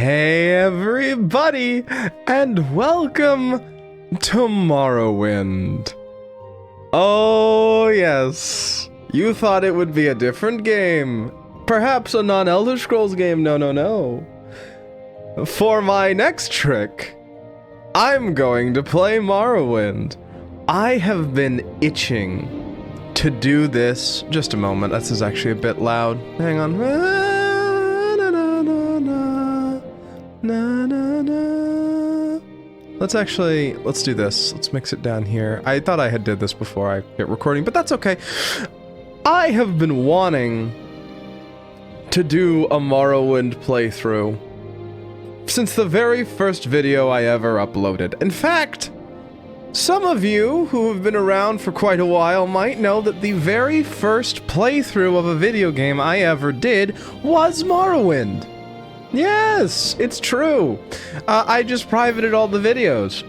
Hey everybody, and welcome to Morrowind. Oh yes, you thought it would be a different game. Perhaps a non-Elder Scrolls game. No. For my next trick, I'm going to play Morrowind. I have been itching to do this. Just a moment, this is actually a bit loud. Hang on. Let's do this. Let's mix it down here. I thought I had did this before I hit recording, but that's okay. I have been wanting to do a Morrowind playthrough since the very first video I ever uploaded. In fact, some of you who have been around for quite a while might know that the very first playthrough of a video game I ever did was Morrowind. Yes, it's true. I just privated all the videos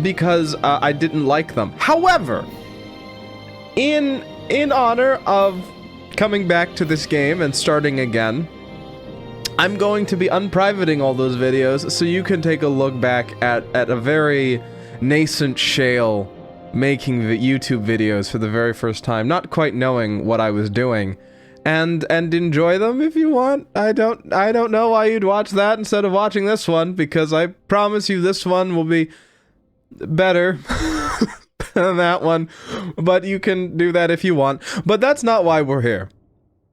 because I didn't like them. However, in honor of coming back to this game and starting again, I'm going to be unprivating all those videos so you can take a look back at a very nascent shale making the YouTube videos for the very first time, not quite knowing what I was doing. And enjoy them if you want. I don't know why you'd watch that instead of watching this one, because I promise you this one will be better than that one. But you can do that if you want. But that's not why we're here.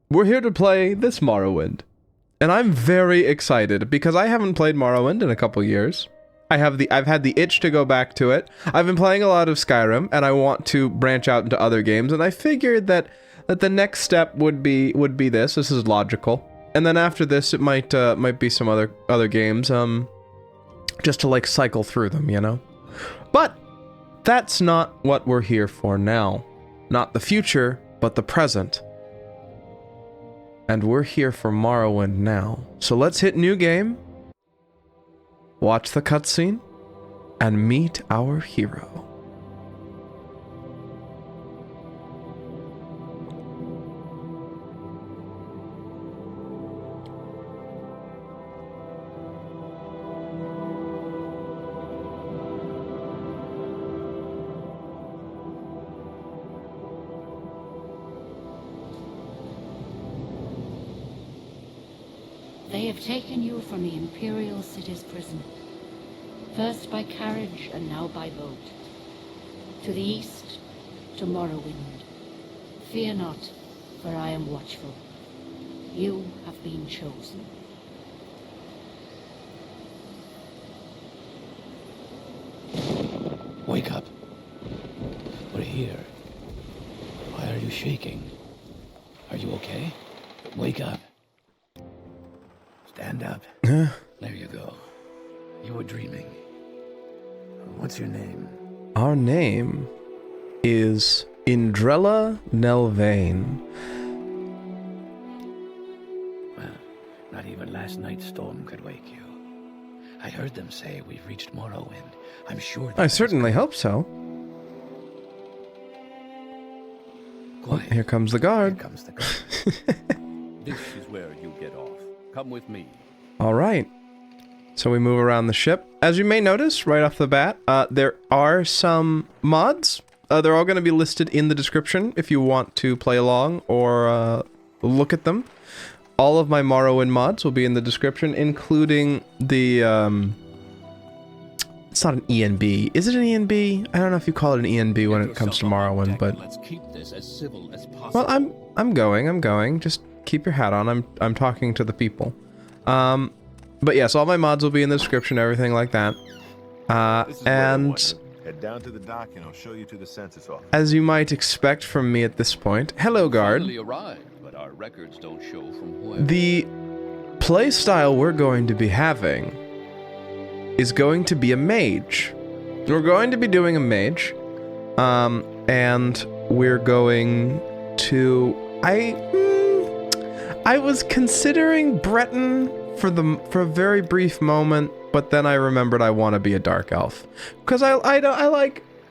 We're here to play this Morrowind. And I'm very excited because I haven't played Morrowind in a couple years. I've had the itch to go back to it. I've been playing a lot of Skyrim and I want to branch out into other games, and I figured that the next step would be this. This is logical. And then after this, it might be some other games, just to like cycle through them, you know? But that's not what we're here for now. Not the future, but the present. And we're here for Morrowind now. So let's hit new game, watch the cutscene, and meet our hero. They have taken you from the Imperial City's prison, first by carriage and now by boat. To the east, to Morrowind. Fear not, for I am watchful. You have been chosen. Wake up. We're here. Why are you shaking? Are you okay? Wake up. Stand up. There you go. You were dreaming. What's your name? Our name is Indrela Nelvayn. Well, not even last night's storm could wake you. I heard them say we've reached Morrowind. I'm sure I certainly hope so. Quiet. Here comes the guard. Here comes the guard. This is where you get off. Come with me. All right. So we move around the ship. As you may notice right off the bat, there are some mods. They're all going to be listed in the description if you want to play along or look at them. All of my Morrowind mods will be in the description, including the... it's not an ENB. Is it an ENB? I don't know if you call it an ENB when it comes to Morrowind, but... Let's keep this as civil as possible. Well, I'm going. Just keep your hat on. I'm talking to the people. But yes, all my mods will be in the description, everything like that. And head down to the dock and I'll show you to the census office. As you might expect from me at this point, hello guard. Finally arrived, but our records don't show from where. The playstyle we're going to be having is going to be a mage. We're going to be doing a mage, and we're going to. I was considering Breton for a very brief moment, but then I remembered I want to be a dark elf because I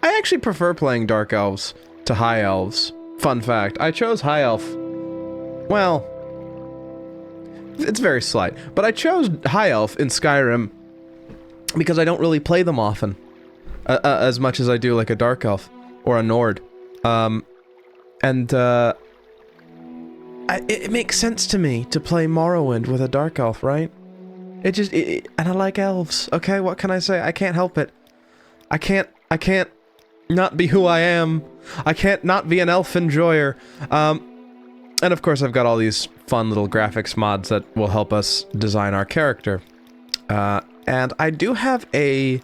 actually prefer playing dark elves to high elves. Fun fact: I chose high elf. Well, It's very slight. But I chose High Elf in Skyrim because I don't really play them often. As much as I do like a Dark Elf or a Nord. It makes sense to me to play Morrowind with a Dark Elf, right? And I like elves, okay? What can I say? I can't help it. I can't not be who I am. I can't not be an elf enjoyer. And of course I've got all these fun little graphics mods that will help us design our character. And I do have a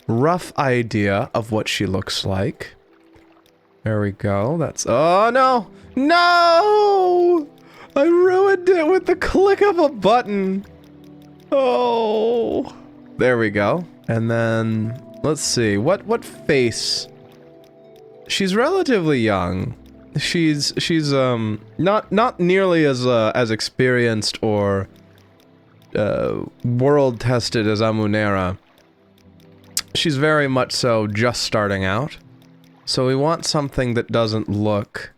rough idea of what she looks like. There we go. That's... Oh, no! No! I ruined it with the click of a button. Oh. There we go. And then... Let's see. What face? She's relatively young. She's not nearly as experienced or world tested as Amunera. She's very much so just starting out. So we want something that doesn't look...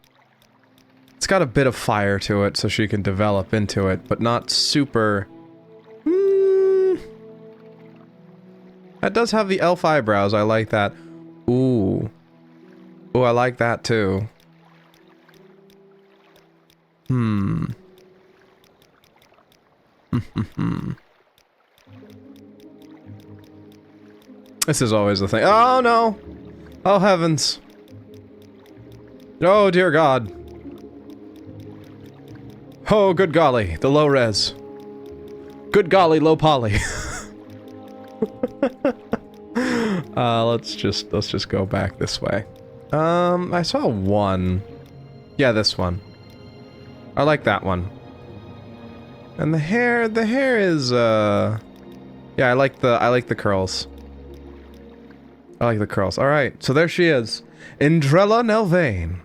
It's got a bit of fire to it so she can develop into it, but not super... That does have the elf eyebrows, I like that. Ooh. Ooh, I like that too. This is always the thing. Oh no! Oh heavens. Oh dear God. Oh good golly, the low res. Good golly, low poly. Let's just go back this way. I saw one. Yeah, this one. I like that one. And the hair is yeah, I like the curls. I like the curls. All right, so there she is. Indrela Nelvayn.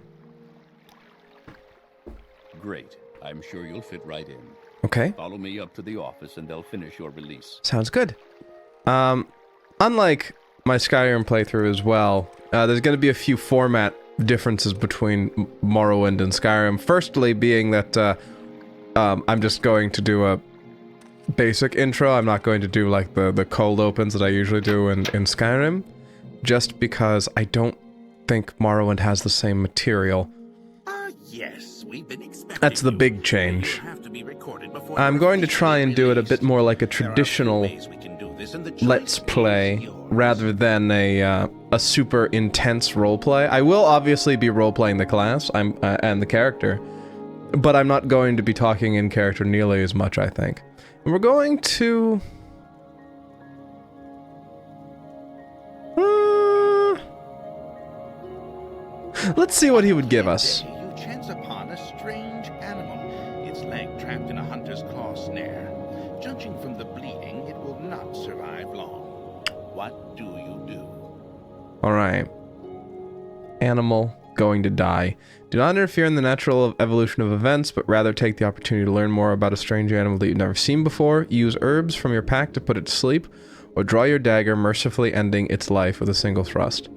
Great. I'm sure you'll fit right in. Okay. Follow me up to the office and they'll finish your release. Sounds good. Unlike my Skyrim playthrough as well, there's going to be a few format differences between Morrowind and Skyrim. Firstly, being that I'm just going to do a basic intro. I'm not going to do like the cold opens that I usually do in Skyrim, just because I don't think Morrowind has the same material. Yes, we've been expecting. That's the big change. Have to be recorded before I'm going to try and do it a bit more like a traditional Let's Play, rather than a super intense roleplay. I will obviously be roleplaying the class and the character, but I'm not going to be talking in character nearly as much, I think. And we're going to... let's see what he would give us. You chance upon a strange animal, its leg trapped in a hunter's claw snare. Judging from the bleeding, it will not survive long. What do you do? Alright. Animal going to die. Do not interfere in the natural evolution of events, but rather take the opportunity to learn more about a strange animal that you've never seen before. Use herbs from your pack to put it to sleep, or draw your dagger, mercifully ending its life with a single thrust.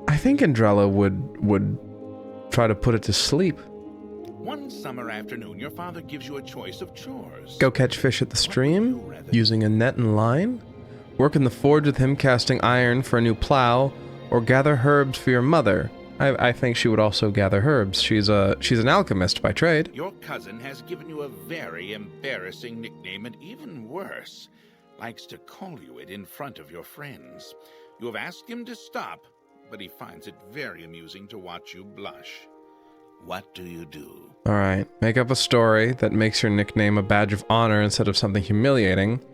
I think Indrela would try to put it to sleep. One summer afternoon, your father gives you a choice of chores. Go catch fish at the stream, using a net and line. Work in the forge with him casting iron for a new plow, or gather herbs for your mother. I think she would also gather herbs. She's an alchemist by trade. Your cousin has given you a very embarrassing nickname, and even worse, likes to call you it in front of your friends. You have asked him to stop, but he finds it very amusing to watch you blush. What do you do? Alright, make up a story that makes your nickname a badge of honor instead of something humiliating.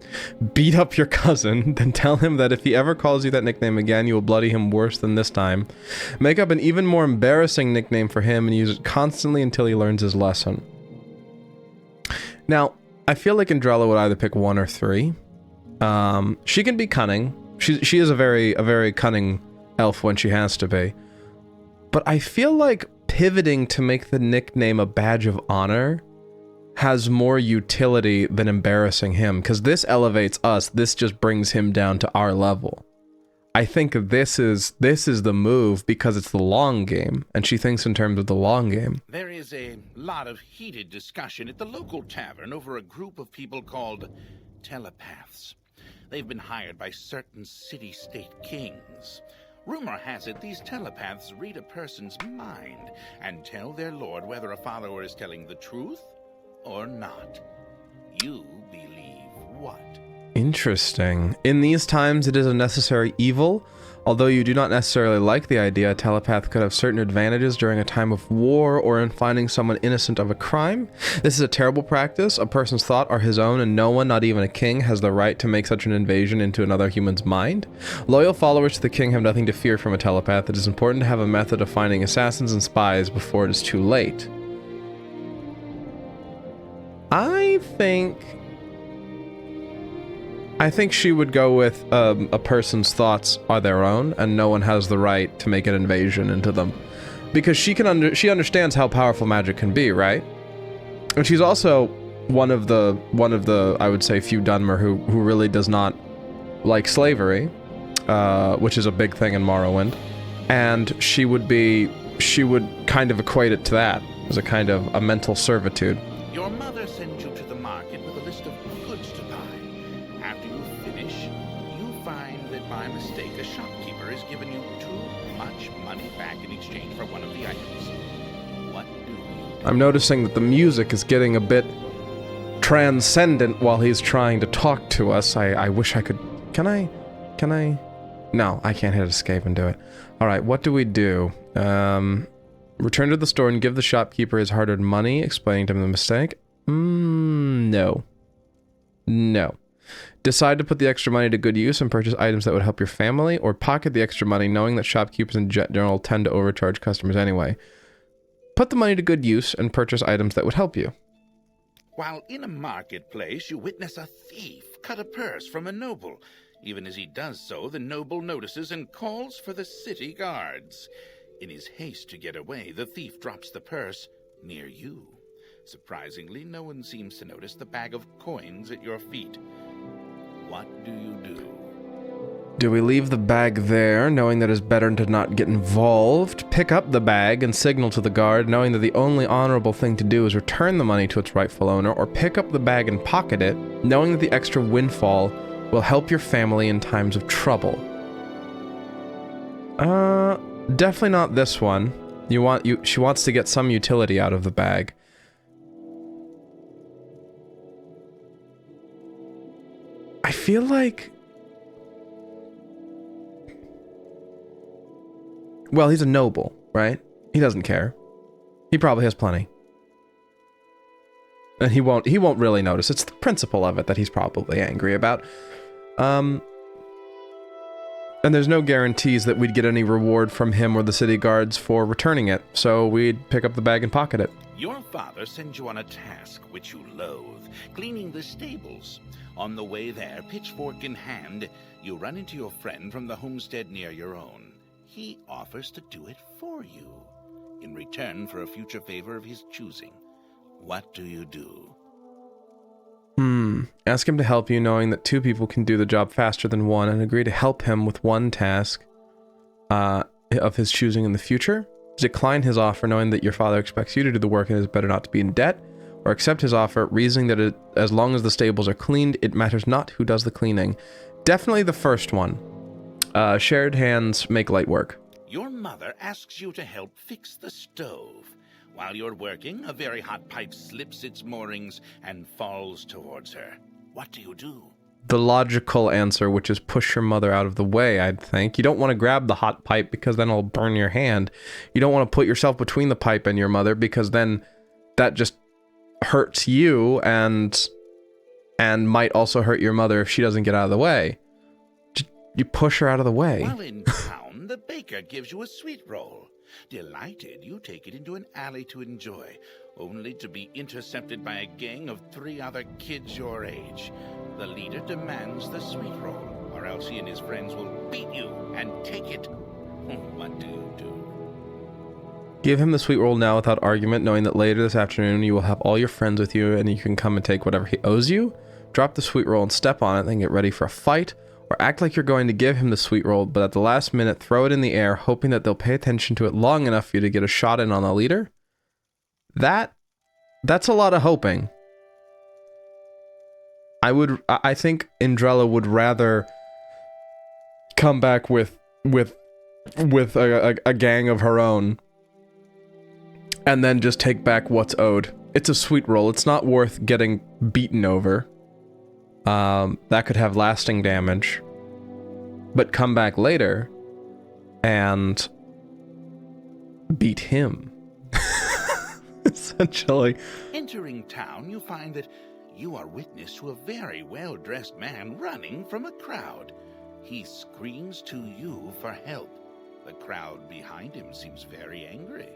Beat up your cousin, then tell him that if he ever calls you that nickname again, you will bloody him worse than this time. Make up an even more embarrassing nickname for him and use it constantly until he learns his lesson. Now, I feel like Indrela would either pick 1 or 3. She can be cunning. She is a very cunning elf when she has to be. But I feel like pivoting to make the nickname a badge of honor has more utility than embarrassing him, because this elevates us. This just brings him down to our level. I think this is the move because it's the long game, and she thinks in terms of the long game. There is a lot of heated discussion at the local tavern over a group of people called telepaths. They've been hired by certain city-state kings. Rumor has it these telepaths read a person's mind and tell their lord whether a follower is telling the truth or not. You believe what? Interesting. In these times, it is a necessary evil. Although you do not necessarily like the idea, a telepath could have certain advantages during a time of war or in finding someone innocent of a crime. This is a terrible practice. A person's thoughts are his own, and no one, not even a king, has the right to make such an invasion into another human's mind. Loyal followers to the king have nothing to fear from a telepath. It is important to have a method of finding assassins and spies before it is too late. I think she would go with a person's thoughts are their own, and no one has the right to make an invasion into them, because she understands how powerful magic can be, right? And she's also one of the I would say few Dunmer who really does not like slavery, which is a big thing in Morrowind, and she would kind of equate it to that as a kind of a mental servitude. Your mother sends you to the market with a list of goods to buy. After you finish, you find that by mistake a shopkeeper has given you too much money back in exchange for one of the items. What do you do? I'm noticing that the music is getting a bit transcendent while he's trying to talk to us. I wish I could... Can I? No, I can't hit escape and do it. Alright, what do we do? Return to the store and give the shopkeeper his hard-earned money, explaining to him the mistake. No. No. Decide to put the extra money to good use and purchase items that would help your family, or pocket the extra money knowing that shopkeepers in general tend to overcharge customers anyway. Put the money to good use and purchase items that would help you. While in a marketplace, you witness a thief cut a purse from a noble. Even as he does so, the noble notices and calls for the city guards. In his haste to get away, the thief drops the purse near you. Surprisingly, no one seems to notice the bag of coins at your feet. What do you do? Do we leave the bag there, knowing that it's better to not get involved? Pick up the bag and signal to the guard, knowing that the only honorable thing to do is return the money to its rightful owner, or pick up the bag and pocket it, knowing that the extra windfall will help your family in times of trouble? Definitely not this one. She wants to get some utility out of the bag. I feel like... Well, he's a noble, right? He doesn't care. He probably has plenty. And he won't really notice. It's the principle of it that he's probably angry about. And there's no guarantees that we'd get any reward from him or the city guards for returning it, so we'd pick up the bag and pocket it. Your father sends you on a task which you loathe, cleaning the stables. On the way there, pitchfork in hand, you run into your friend from the homestead near your own. He offers to do it for you, in return for a future favor of his choosing. What do you do? Ask him to help you, knowing that two people can do the job faster than one, and agree to help him with one task of his choosing in the future. Decline his offer, knowing that your father expects you to do the work and it is better not to be in debt. Or accept his offer, reasoning that as long as the stables are cleaned, it matters not who does the cleaning. Definitely the first one. Shared hands make light work. Your mother asks you to help fix the stove. While you're working, a very hot pipe slips its moorings and falls towards her. What do you do? The logical answer, which is push your mother out of the way, I'd think. You don't want to grab the hot pipe because then it'll burn your hand. You don't want to put yourself between the pipe and your mother because then that just hurts you and might also hurt your mother if she doesn't get out of the way. You push her out of the way. While in town, the baker gives you a sweet roll. Delighted, you take it into an alley to enjoy, only to be intercepted by a gang of 3 other kids your age. The leader demands the sweet roll, or else he and his friends will beat you and take it. What do you do? Give him the sweet roll now without argument, knowing that later this afternoon you will have all your friends with you and you can come and take whatever he owes you. Drop the sweet roll and step on it, then get ready for a fight, Or act like you're going to give him the sweet roll, but at the last minute throw it in the air, hoping that they'll pay attention to it long enough for you to get a shot in on the leader. That's a lot of hoping. I think Indrela would rather come back with a gang of her own and then just take back what's owed. It's a sweet roll. It's not worth getting beaten over. That could have lasting damage. But come back later and beat him. Essentially. Entering town, you find that you are witness to a very well-dressed man running from a crowd. He screams to you for help. The crowd behind him seems very angry.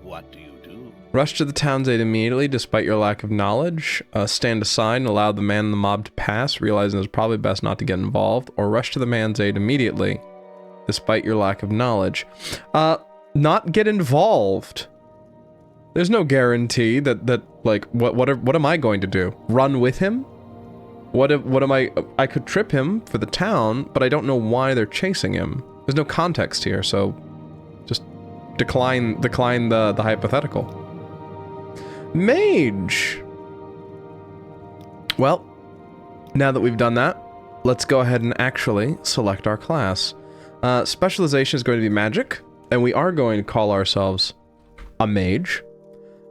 What do you do? Rush to the town's aid immediately, despite your lack of knowledge. Stand aside and allow the man in the mob to pass, realizing it's probably best not to get involved. Or rush to the man's aid immediately, despite your lack of knowledge. Not get involved. There's no guarantee that like, what am I going to do? Run with him? What am I could trip him for the town, but I don't know why they're chasing him. There's no context here, so just decline the hypothetical. Mage! Well, now that we've done that, let's go ahead and actually select our class. Specialization is going to be magic, and we are going to call ourselves a mage.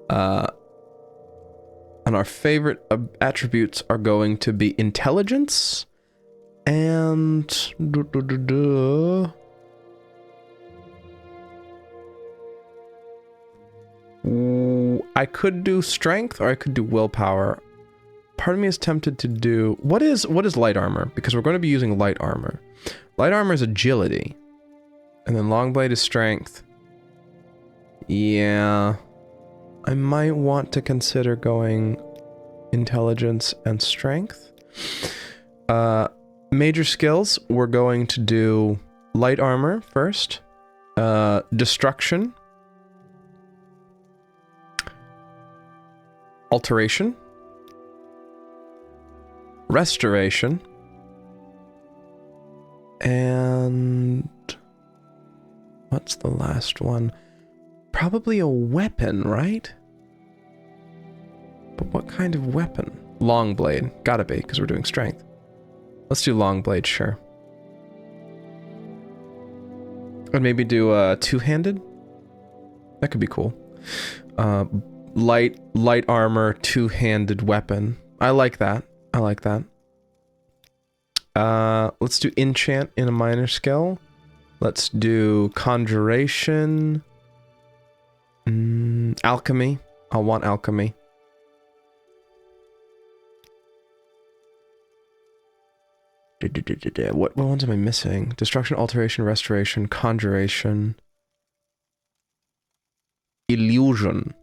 And our favorite attributes are going to be intelligence and I could do strength or I could do willpower. Part of me is tempted to do what is light armor, because we're going to be using light armor. Light armor is agility, and then long blade is strength. Yeah. I might want to consider going intelligence and strength. Major skills, we're going to do light armor first. Destruction. Alteration. Restoration. And what's the last one? Probably a weapon, right? But what kind of weapon? Long blade. Gotta be, because we're doing strength. Let's do long blade, sure. And maybe do two-handed? That could be cool. Light armor, two-handed weapon. I like that. I like that. Let's do enchant in a minor skill. Let's do conjuration. Alchemy. I'll want alchemy. What ones am I missing? Destruction, alteration, restoration, conjuration, illusion.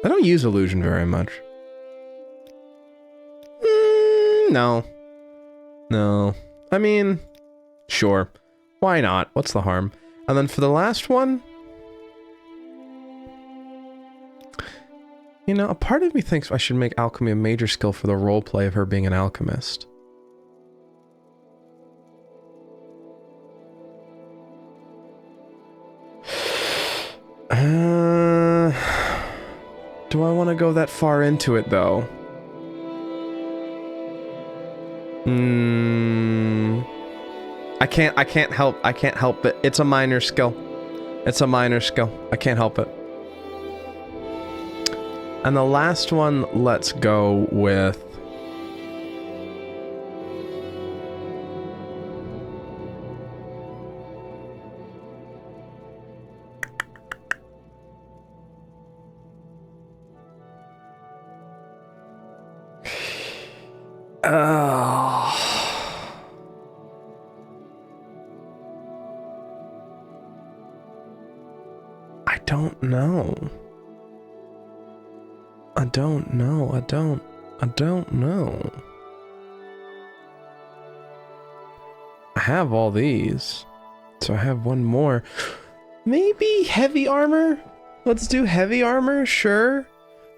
I don't use illusion very much. No. No. I mean, sure. Why not? What's the harm? And then for the last one, you know, a part of me thinks I should make alchemy a major skill for the roleplay of her being an alchemist. Do I want to go that far into it, though? I can't help it. It's a minor skill. It's a minor skill. I can't help it. And the last one, let's go with... I don't know. I don't know. I don't know. I have all these. So I have one more. Maybe heavy armor? Let's do heavy armor, sure.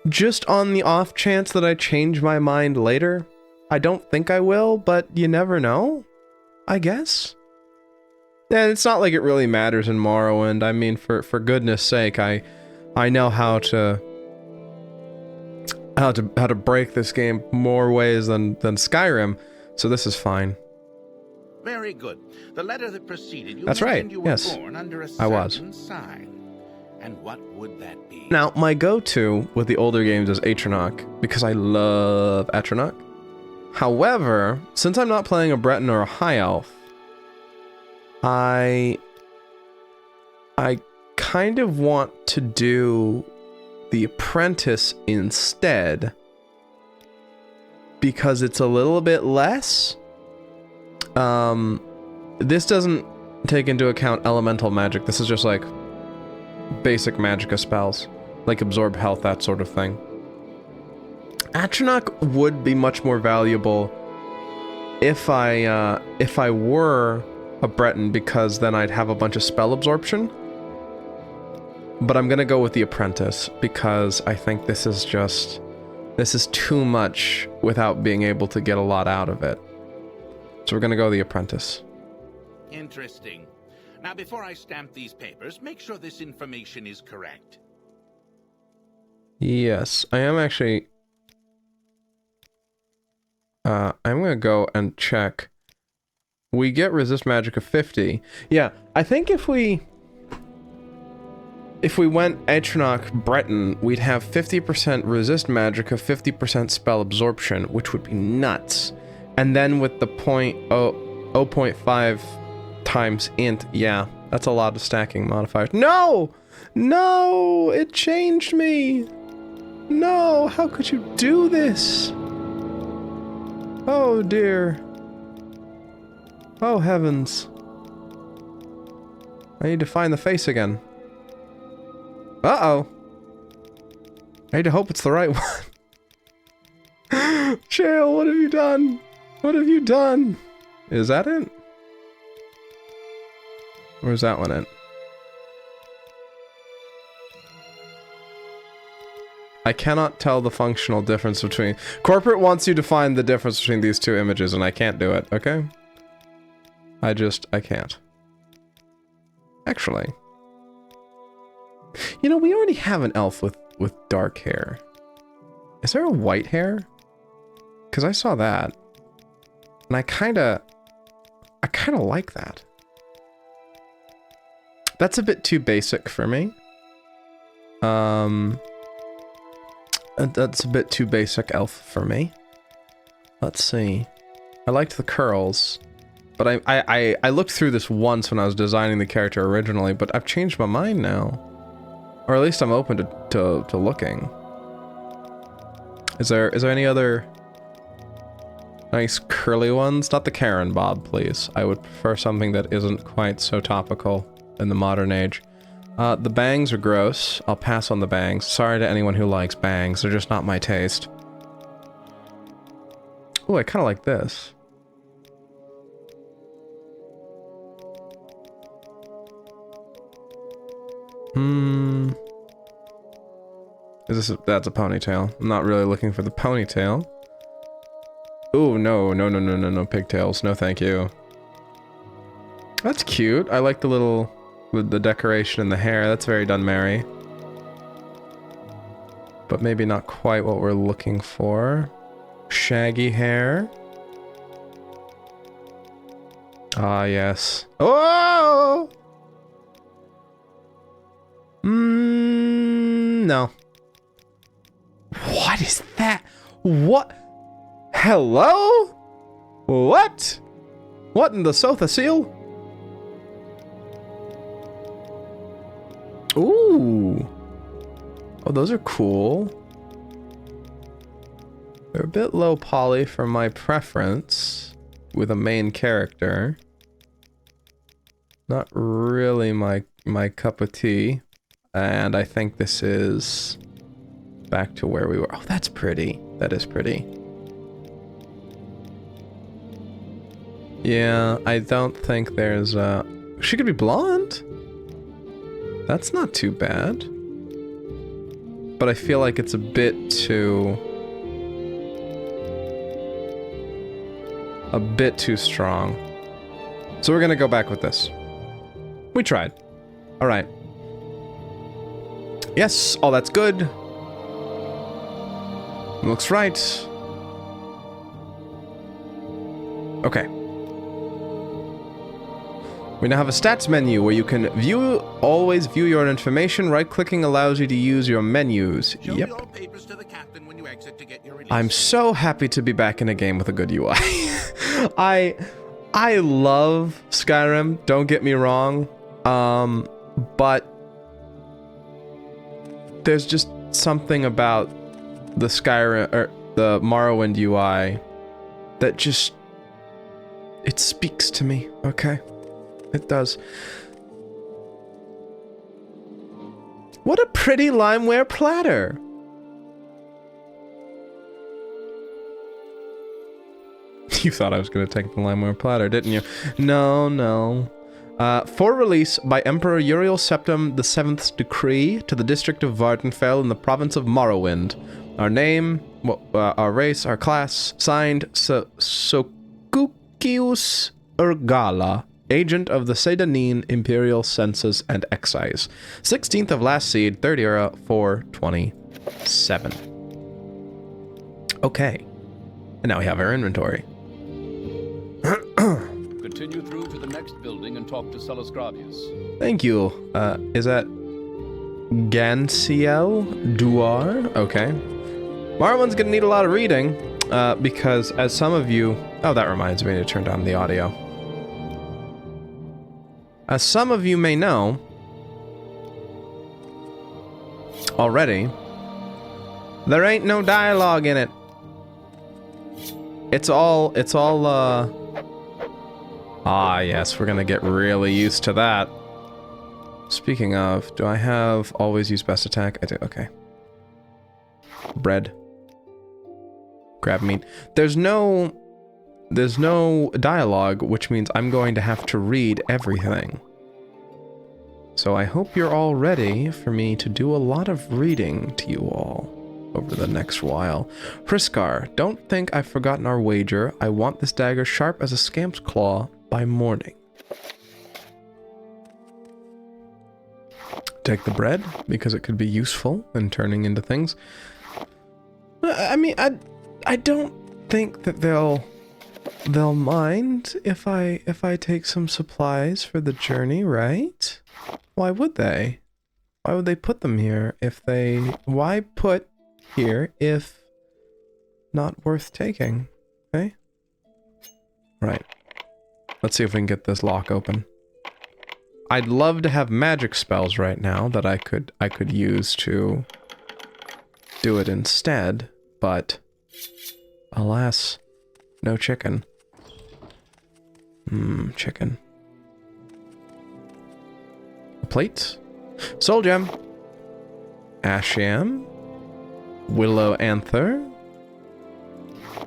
Just on the off chance that I change my mind later. I don't think I will, but you never know, I guess. And it's not like it really matters in Morrowind. I mean, for goodness sake, I know how to break this game more ways than Skyrim, so this is fine. Very good. The letter that preceded you That's right, mentioned you were yes. born under a I was. certain sign. And what would that be? Now, my go-to with the older games is Atronach, because I love Atronach. However, since I'm not playing a Breton or a High Elf, I kind of want to do the Apprentice instead, because it's a little bit less. This doesn't take into account elemental magic. This is just like basic magicka spells, like absorb health, that sort of thing. Atronach would be much more valuable if I were a Breton, because then I'd have a bunch of spell absorption. But I'm gonna go with the Apprentice, because I think this is too much without being able to get a lot out of it. So we're gonna go the Apprentice. Interesting. Now, before I stamp these papers, make sure this information is correct. Yes, I am actually... I'm gonna go and check. We get resist magic of 50. Yeah, I think if we went Atronach Breton, we'd have 50% resist magic of 50% spell absorption, which would be nuts. And then with the 0.5 times int, yeah, that's a lot of stacking modifiers. No! No! It changed me! No! How could you do this? Oh dear. Oh heavens. I need to find the face again. Uh-oh. I need to hope it's the right one. Chill, what have you done? What have you done? Is that it? Or is that one it? I cannot tell the functional difference between... Corporate wants you to find the difference between these two images, and I can't do it, okay? I can't. Actually. You know, we already have an elf with dark hair. Is there a white hair? Because I saw that. And I kinda like that. That's a bit too basic for me. That's a bit too basic elf for me. Let's see. I liked the curls. But I looked through this once when I was designing the character originally, but I've changed my mind now. Or at least I'm open to looking. Is there any other nice curly ones? Not the Karen Bob, please. I would prefer something that isn't quite so topical in the modern age. The bangs are gross. I'll pass on the bangs. Sorry to anyone who likes bangs. They're just not my taste. Oh, I kind of like this. That's a ponytail. I'm not really looking for the ponytail. Ooh, no, pigtails. No, thank you. That's cute. I like the little, the decoration in the hair. That's very Dunmary. But maybe not quite what we're looking for. Shaggy hair. Ah, yes. Oh! No. What is that? What? Hello? What? What in the Sotha Sil? Ooh. Oh, those are cool. They're a bit low poly for my preference with a main character. Not really my cup of tea. And I think this is back to where we were. Oh, that's pretty. That is pretty. Yeah, I don't think there's she could be blonde. That's not too bad. But I feel like it's a bit too a bit too strong. So we're gonna go back with this. We tried. All right. Yes, all that's good. Looks right. Okay. We now have a stats menu where you can always view your information. Right-clicking allows you to use your menus. Show Yep. your papers to the captain when you exit to get your release. I'm so happy to be back in a game with a good UI. I love Skyrim, don't get me wrong. But there's just something about the Skyrim or the Morrowind UI that just it speaks to me, okay? It does. What a pretty limeware platter. You thought I was going to take the limeware platter, didn't you? No, no. For release by Emperor Uriel Septim VII's decree to the district of Vvardenfell in the province of Morrowind. Our name, our race, our class, signed Sokukius Urgala, agent of the Sedanine Imperial Census and Excise. 16th of last seed, 3rd era, 427. Okay. And now we have our inventory. Continue through to the next building and talk to Celisgravius. Thank you. Is that Gansiel Duar? Okay. Marwan's gonna need a lot of reading, because as some of you... Oh, that reminds me to turn down the audio. As some of you may know already, there ain't no dialogue in it. It's all, ah, yes, we're gonna get really used to that. Speaking of, do I have always use best attack? I do, okay. Bread. Grab meat. There's no dialogue, which means I'm going to have to read everything. So I hope you're all ready for me to do a lot of reading to you all over the next while. Priskar, don't think I've forgotten our wager. I want this dagger sharp as a scamp's claw by morning. Take the bread, because it could be useful in turning into things. I mean, I don't think that they'll mind if I take some supplies for the journey, right? Why would they? Why would they put them here if they... Why put here if not worth taking? Okay? Right. Let's see if we can get this lock open. I'd love to have magic spells right now that I could use to do it instead, but alas, no chicken. Chicken. A plate. Soul gem. Asham. Willow anther.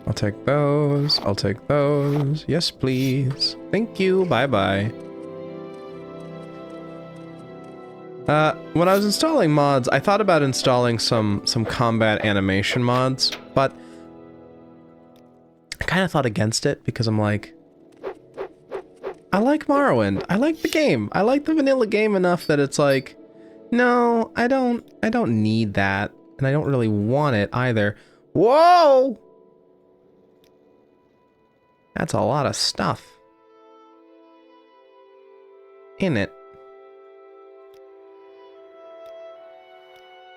I'll take those. I'll take those. Yes, please. Thank you. Bye-bye. When I was installing mods, I thought about installing some combat animation mods, but I kind of thought against it because I'm like, I like Morrowind. I like the game. I like the vanilla game enough that it's like, no, I don't need that, and I don't really want it either. Whoa! That's a lot of stuff in it.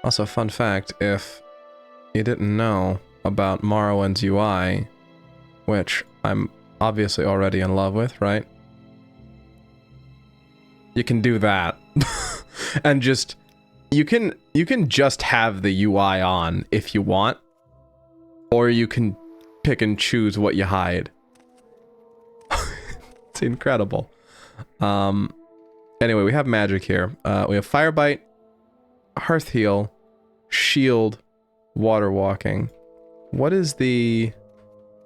Also, fun fact, if you didn't know about Morrowind's UI, which I'm obviously already in love with, right? You can do that. And just, you can just have the UI on if you want, or you can pick and choose what you hide. It's incredible. Anyway, we have magic here. We have Firebite, Hearth Heal, Shield, Water Walking. What is the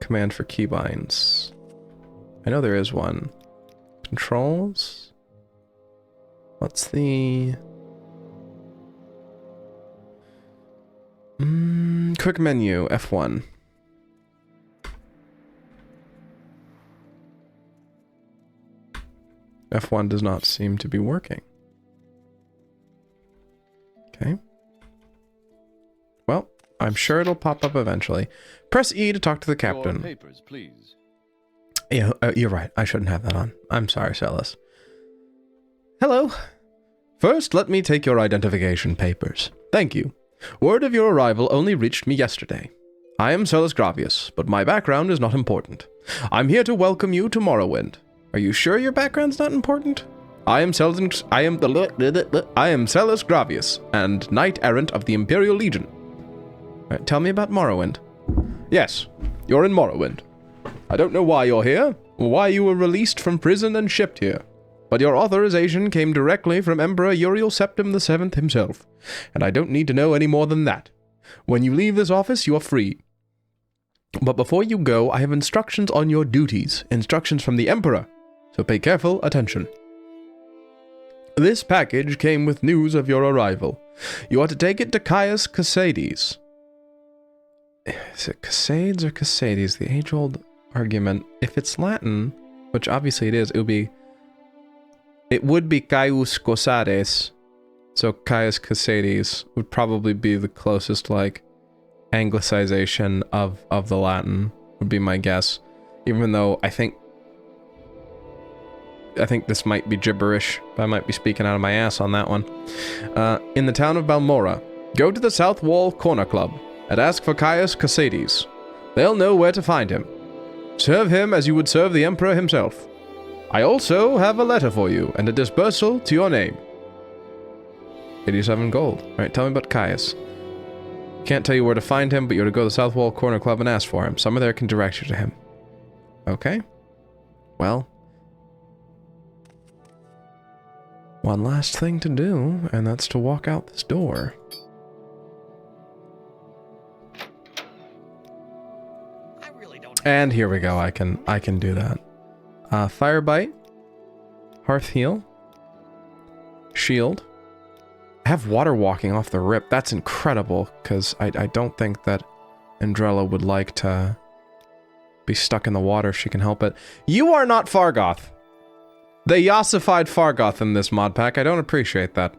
command for keybinds? I know there is one. Controls? What's the... quick menu, F1. F1 does not seem to be working. Okay. Well, I'm sure it'll pop up eventually. Press E to talk to the captain. Your papers, please. Yeah, you're right. I shouldn't have that on. I'm sorry, Celis. Hello. First, let me take your identification papers. Thank you. Word of your arrival only reached me yesterday. I am Celis Gravius, but my background is not important. I'm here to welcome you to Morrowind. Are you sure your background's not important? I am Celis Gravius, and Knight-Errant of the Imperial Legion. Right, tell me about Morrowind. Yes, you're in Morrowind. I don't know why you're here, or why you were released from prison and shipped here. But your authorization came directly from Emperor Uriel Septim VII himself, and I don't need to know any more than that. When you leave this office, you are free. But before you go, I have instructions on your duties, instructions from the Emperor, so pay careful attention. This package came with news of your arrival. You are to take it to Caius Casades. Is it Casades or Casades? The age-old argument. If it's Latin, which obviously it is, it would be Caius Casades. So Caius Casades would probably be the closest, like, anglicization of the Latin, would be my guess. Even though I think this might be gibberish, but I might be speaking out of my ass on that one. In the town of Balmora, go to the South Wall Corner Club and ask for Caius Casades. They'll know where to find him. Serve him as you would serve the Emperor himself. I also have a letter for you and a dispersal to your name. 87 gold. Alright, tell me about Caius. Can't tell you where to find him, but you're to go to the South Wall Corner Club and ask for him. Someone there can direct you to him. Okay. Well. One last thing to do, and that's to walk out this door. And here we go, I can do that. Fire Bite, Hearth Heal, Shield. I have water walking off the rip. That's incredible, because I don't think that Indrela would like to be stuck in the water if she can help it. You are not Fargoth. They yassified Fargoth in this mod pack. I don't appreciate that.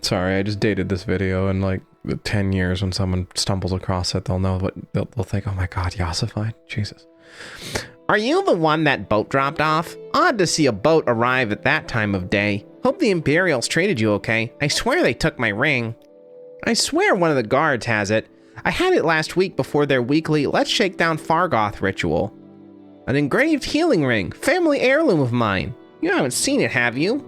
Sorry, I just dated this video in like 10 years. When someone stumbles across it, they'll know what they'll think, oh my god, yassified? Jesus. Are you the one that boat dropped off? Odd to see a boat arrive at that time of day. Hope the Imperials treated you okay. I swear they took my ring. I swear one of the guards has it. I had it last week before their weekly Let's Shake Down Fargoth ritual. An engraved healing ring, family heirloom of mine. You haven't seen it, have you?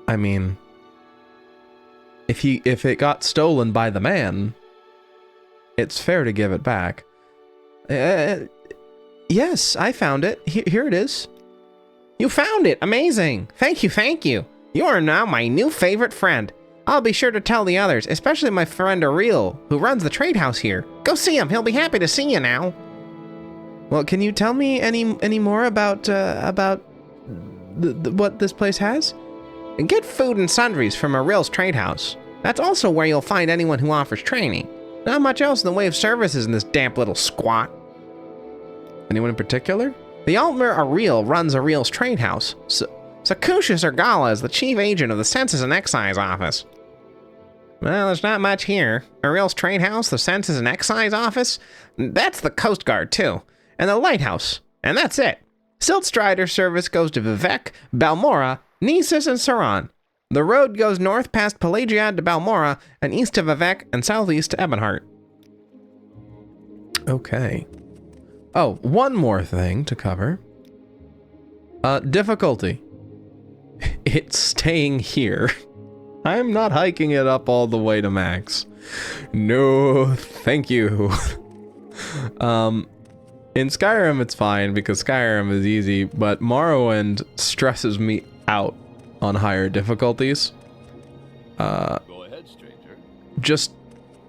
I mean, if it got stolen by the man, it's fair to give it back. Yes, I found it. Here it is. You found it! Amazing! Thank you, thank you! You are now my new favorite friend. I'll be sure to tell the others, especially my friend Uriel, who runs the trade house here. Go see him, he'll be happy to see you now. Well, can you tell me any more about what this place has? And get food and sundries from Uriel's trade house. That's also where you'll find anyone who offers training. Not much else in the way of services in this damp little squat. Anyone in particular? The Altmer Uriel runs Uriel's trade house. Sakushis Urgala is the chief agent of the Census and Excise office. Well, there's not much here. Uriel's trade house, the Census and Excise office, that's the Coast Guard too, and the lighthouse, and that's it. Siltstrider service goes to Vivek, Balmora, Nisus, and Saran. The road goes north past Pelagiad to Balmora, and east to Vivek, and southeast to Ebonheart. Okay. Oh, one more thing to cover. Difficulty. It's staying here. I'm not hiking it up all the way to max. No, thank you. In Skyrim, it's fine because Skyrim is easy, but Morrowind stresses me out on higher difficulties. Go ahead, stranger. Just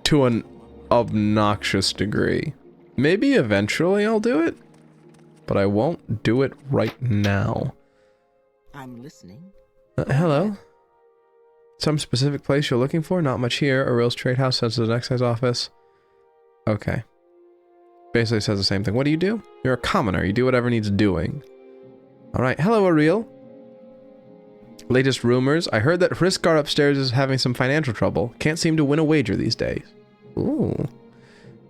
to an obnoxious degree. Maybe eventually I'll do it, but I won't do it right now. I'm listening. Hello? Some specific place you're looking for? Not much here. Uriel's trade house, Census and Excise office. Okay. Basically says the same thing. What do? You're a commoner. You do whatever needs doing. Alright, hello Ariel. Latest rumors. I heard that Hriskar upstairs is having some financial trouble. Can't seem to win a wager these days. Ooh.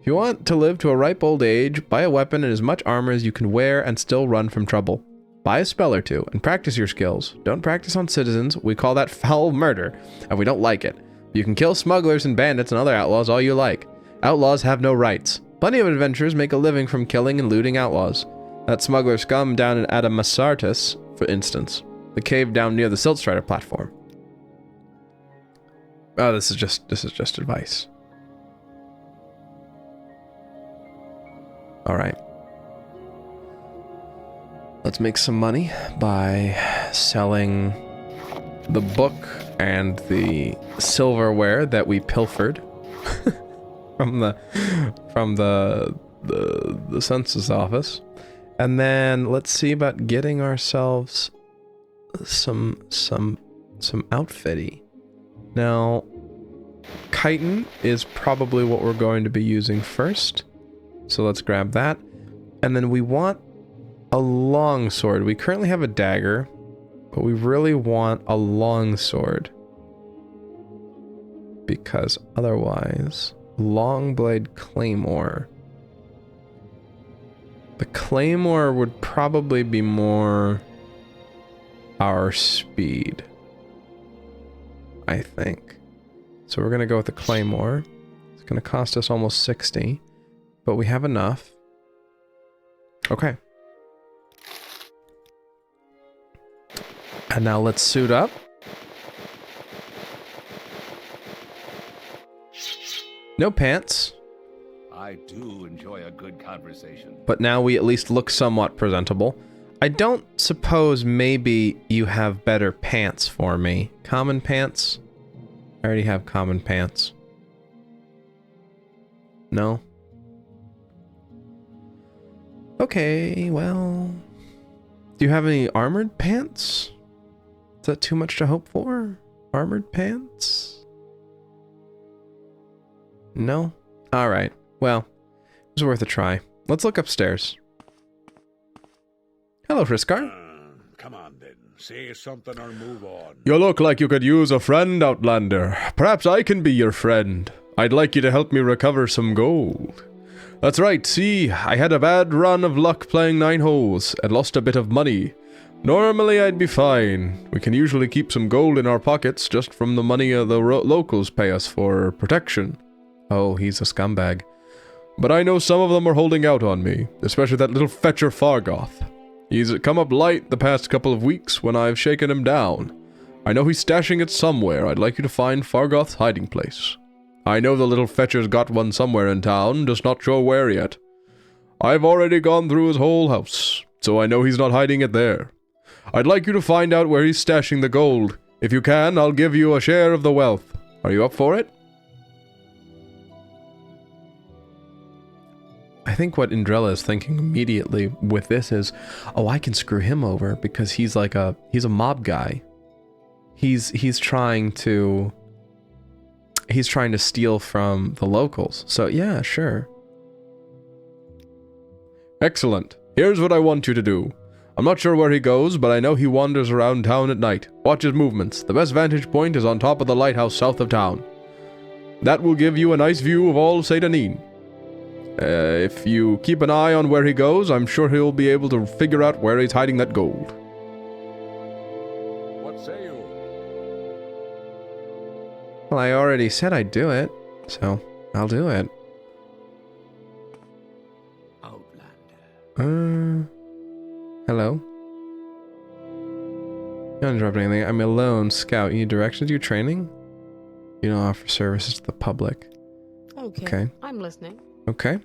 If you want to live to a ripe old age, buy a weapon and as much armor as you can wear and still run from trouble. Buy a spell or two and practice your skills. Don't practice on citizens. We call that foul murder, and we don't like it. You can kill smugglers and bandits and other outlaws all you like. Outlaws have no rights. Plenty of adventurers make a living from killing and looting outlaws. That smuggler scum down in Adamasartus, for instance. The cave down near the Siltstrider platform. Oh, this is just advice. Alright. Let's make some money by selling the book and the silverware that we pilfered from the census office. And then let's see about getting ourselves some outfitty. Now, chitin is probably what we're going to be using first. So let's grab that. And then we want a long sword. We currently have a dagger, but we really want a long sword. Because otherwise, long blade claymore. The claymore would probably be more our speed, I think. So we're gonna go with the claymore. It's gonna cost us almost 60, but we have enough. Okay. And now let's suit up. No pants. I do enjoy a good conversation. But now we at least look somewhat presentable. I don't suppose maybe you have better pants for me. Common pants? I already have common pants. No? Okay, well... Do you have any armored pants? Is that too much to hope for? Armored pants? No? Alright. Well, it was worth a try. Let's look upstairs. Hello, Hriskar. Come on then, say something or move on. You look like you could use a friend, Outlander. Perhaps I can be your friend. I'd like you to help me recover some gold. That's right, see, I had a bad run of luck playing 9 holes and lost a bit of money. Normally I'd be fine. We can usually keep some gold in our pockets just from the money the locals pay us for protection. Oh, he's a scumbag. But I know some of them are holding out on me, especially that little fetcher Fargoth. He's come up light the past couple of weeks when I've shaken him down. I know he's stashing it somewhere. I'd like you to find Fargoth's hiding place. I know the little fetcher's got one somewhere in town, just not sure where yet. I've already gone through his whole house, so I know he's not hiding it there. I'd like you to find out where he's stashing the gold. If you can, I'll give you a share of the wealth. Are you up for it? I think what Indrela is thinking immediately with this is, oh, I can screw him over because he's like he's a mob guy. He's trying to steal from the locals. So yeah, sure. Excellent. Here's what I want you to do. I'm not sure where he goes, but I know he wanders around town at night. Watch his movements. The best vantage point is on top of the lighthouse south of town. That will give you a nice view of all Satanin. If you keep an eye on where he goes, I'm sure he'll be able to figure out where he's hiding that gold. What say you? Well, I already said I'd do it, so I'll do it. Outlander. Hello? You don't interrupt anything. I'm a lone scout. You need directions? You training? You don't offer services to the public. Okay. I'm listening. Okay.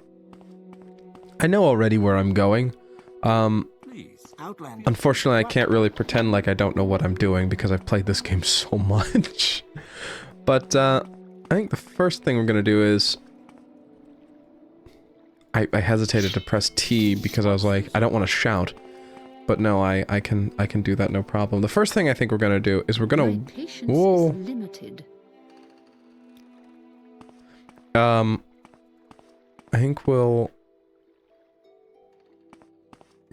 I know already where I'm going. Unfortunately, I can't really pretend like I don't know what I'm doing because I've played this game so much. But, I think the first thing we're gonna do is... I hesitated to press T because I was like, I don't want to shout. But no, I can do that no problem. The first thing I think we're gonna do is we're gonna... Whoa! Limited. I think we'll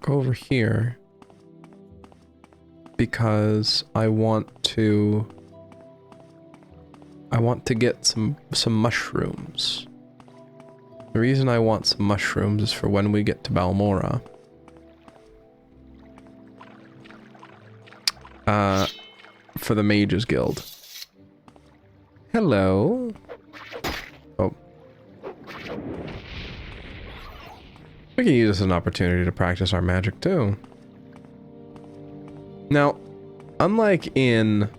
go over here because I want to get some mushrooms. The reason I want some mushrooms is for when we get to Balmora. For the Mages Guild. Hello. Oh. We can use this as an opportunity to practice our magic too. Now, unlike in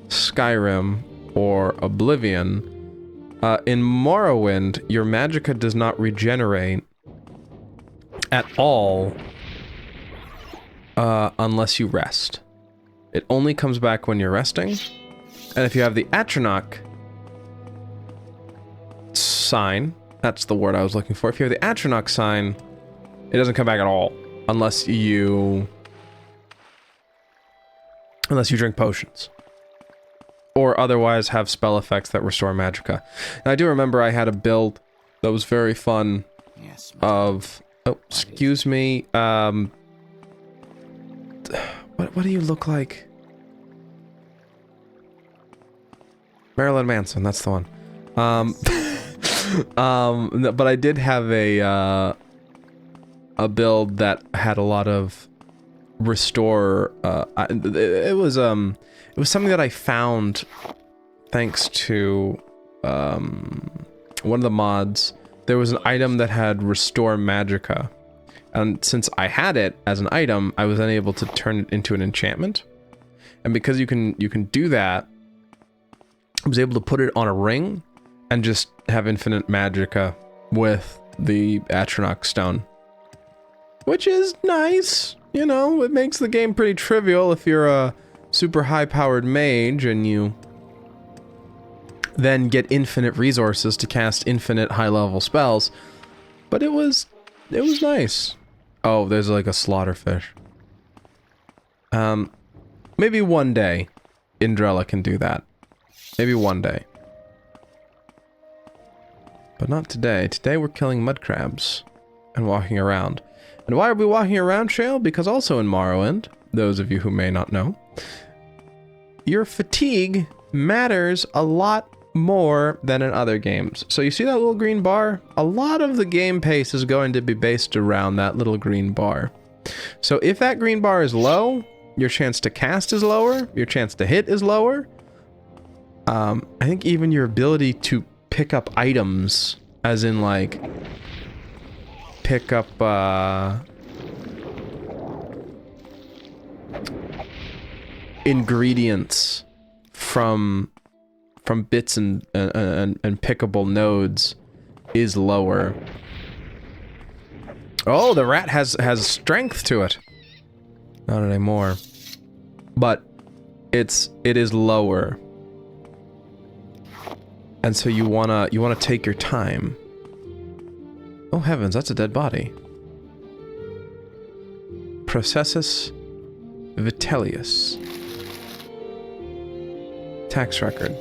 Skyrim or Oblivion, in Morrowind, your magicka does not regenerate at all unless you rest. It only comes back when you're resting. And if you have the Atronach sign, that's the word I was looking for. If you have the Atronach sign, it doesn't come back at all unless you drink potions. Or otherwise have spell effects that restore magicka. And I do remember I had a build that was very fun of... Oh, excuse me. What do you look like? Marilyn Manson, that's the one. But I did have a build that had a lot of restore. It was something that I found thanks to one of the mods. There was an item that had restore magicka, and since I had it as an item, I was then able to turn it into an enchantment. And because you can do that, I was able to put it on a ring and just have infinite magicka with the Atronach stone, which is nice. You know, it makes the game pretty trivial if you're a super high-powered mage and you then get infinite resources to cast infinite high-level spells. But it was nice. Oh, there's like a slaughterfish. Maybe one day Indrela can do that. Maybe one day. But not today. Today we're killing mud crabs and walking around. And why are we walking around, Shale? Because also in Morrowind, those of you who may not know, your fatigue matters a lot more than in other games. So you see that little green bar? A lot of the game pace is going to be based around that little green bar. So if that green bar is low, your chance to cast is lower, your chance to hit is lower. I think even your ability to pick up items, as in like pick up ingredients from bits and pickable nodes is lower. Oh, the rat has strength to it. Not anymore. But it is lower. And so you wanna take your time. Oh heavens, that's a dead body. Processus Vitellius. Tax record.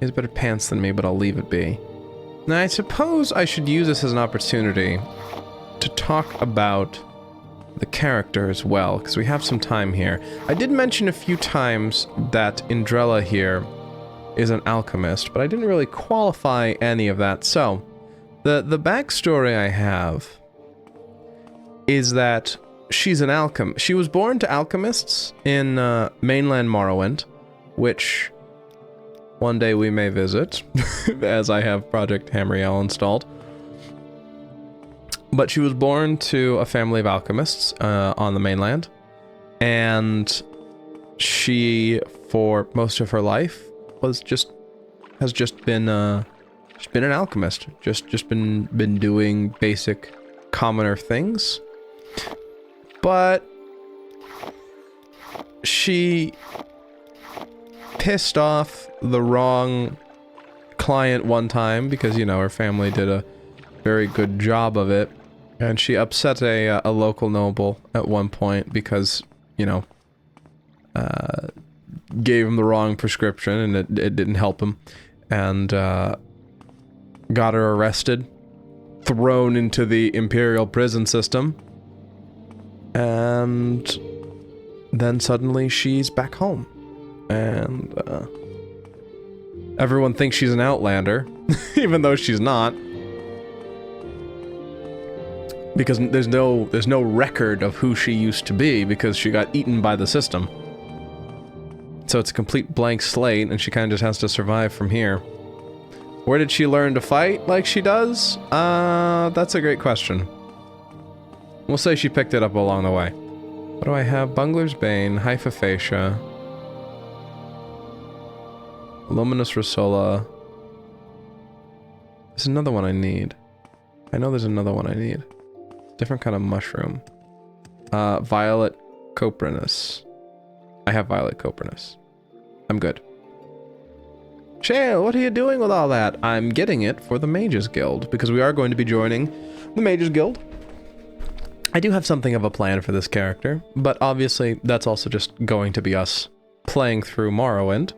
He has better pants than me, but I'll leave it be. Now, I suppose I should use this as an opportunity to talk about the character as well, because we have some time here. I did mention a few times that Indrela here is an alchemist, but I didn't really qualify any of that. So, the backstory I have is that she's an alchemist. She was born to alchemists in mainland Morrowind, which one day we may visit, as I have Project Tamriel installed. But she was born to a family of alchemists on the mainland, and she, for most of her life, has just been an alchemist, just been doing basic commoner things. But she pissed off the wrong client one time because, you know, her family did a very good job of it, and she upset a local noble at one point because, you know, gave him the wrong prescription and it didn't help him, and got her arrested thrown into the Imperial prison system. And then suddenly she's back home. And everyone thinks she's an outlander, even though she's not. Because there's no record of who she used to be because she got eaten by the system. So it's a complete blank slate, and she kind of just has to survive from here. Where did she learn to fight like she does? That's a great question. We'll say she picked it up along the way. What do I have? Bungler's Bane, Hypophagia, Luminous Rosola. There's another one I need. I know there's another one I need. Different kind of mushroom. Violet Coprinus. I have Violet Coprinus. I'm good. Shale, what are you doing with all that? I'm getting it for the Mages Guild, because we are going to be joining the Mages Guild. I do have something of a plan for this character, but obviously that's also just going to be us playing through Morrowind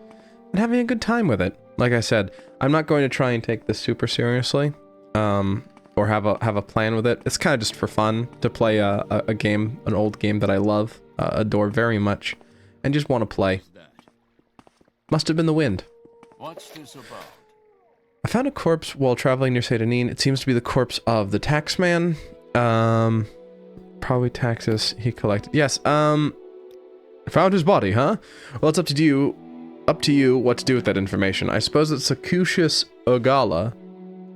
and having a good time with it. Like I said, I'm not going to try and take this super seriously, or have a plan with it. It's kind of just for fun to play a game, an old game that I love, adore very much, and just want to play. Must have been the wind. What's this about? I found a corpse while traveling near Satanin. It seems to be the corpse of the taxman. Probably taxes he collected. Yes, found his body, huh? Well, it's up to you what to do with that information. I suppose that Sacucius Ogala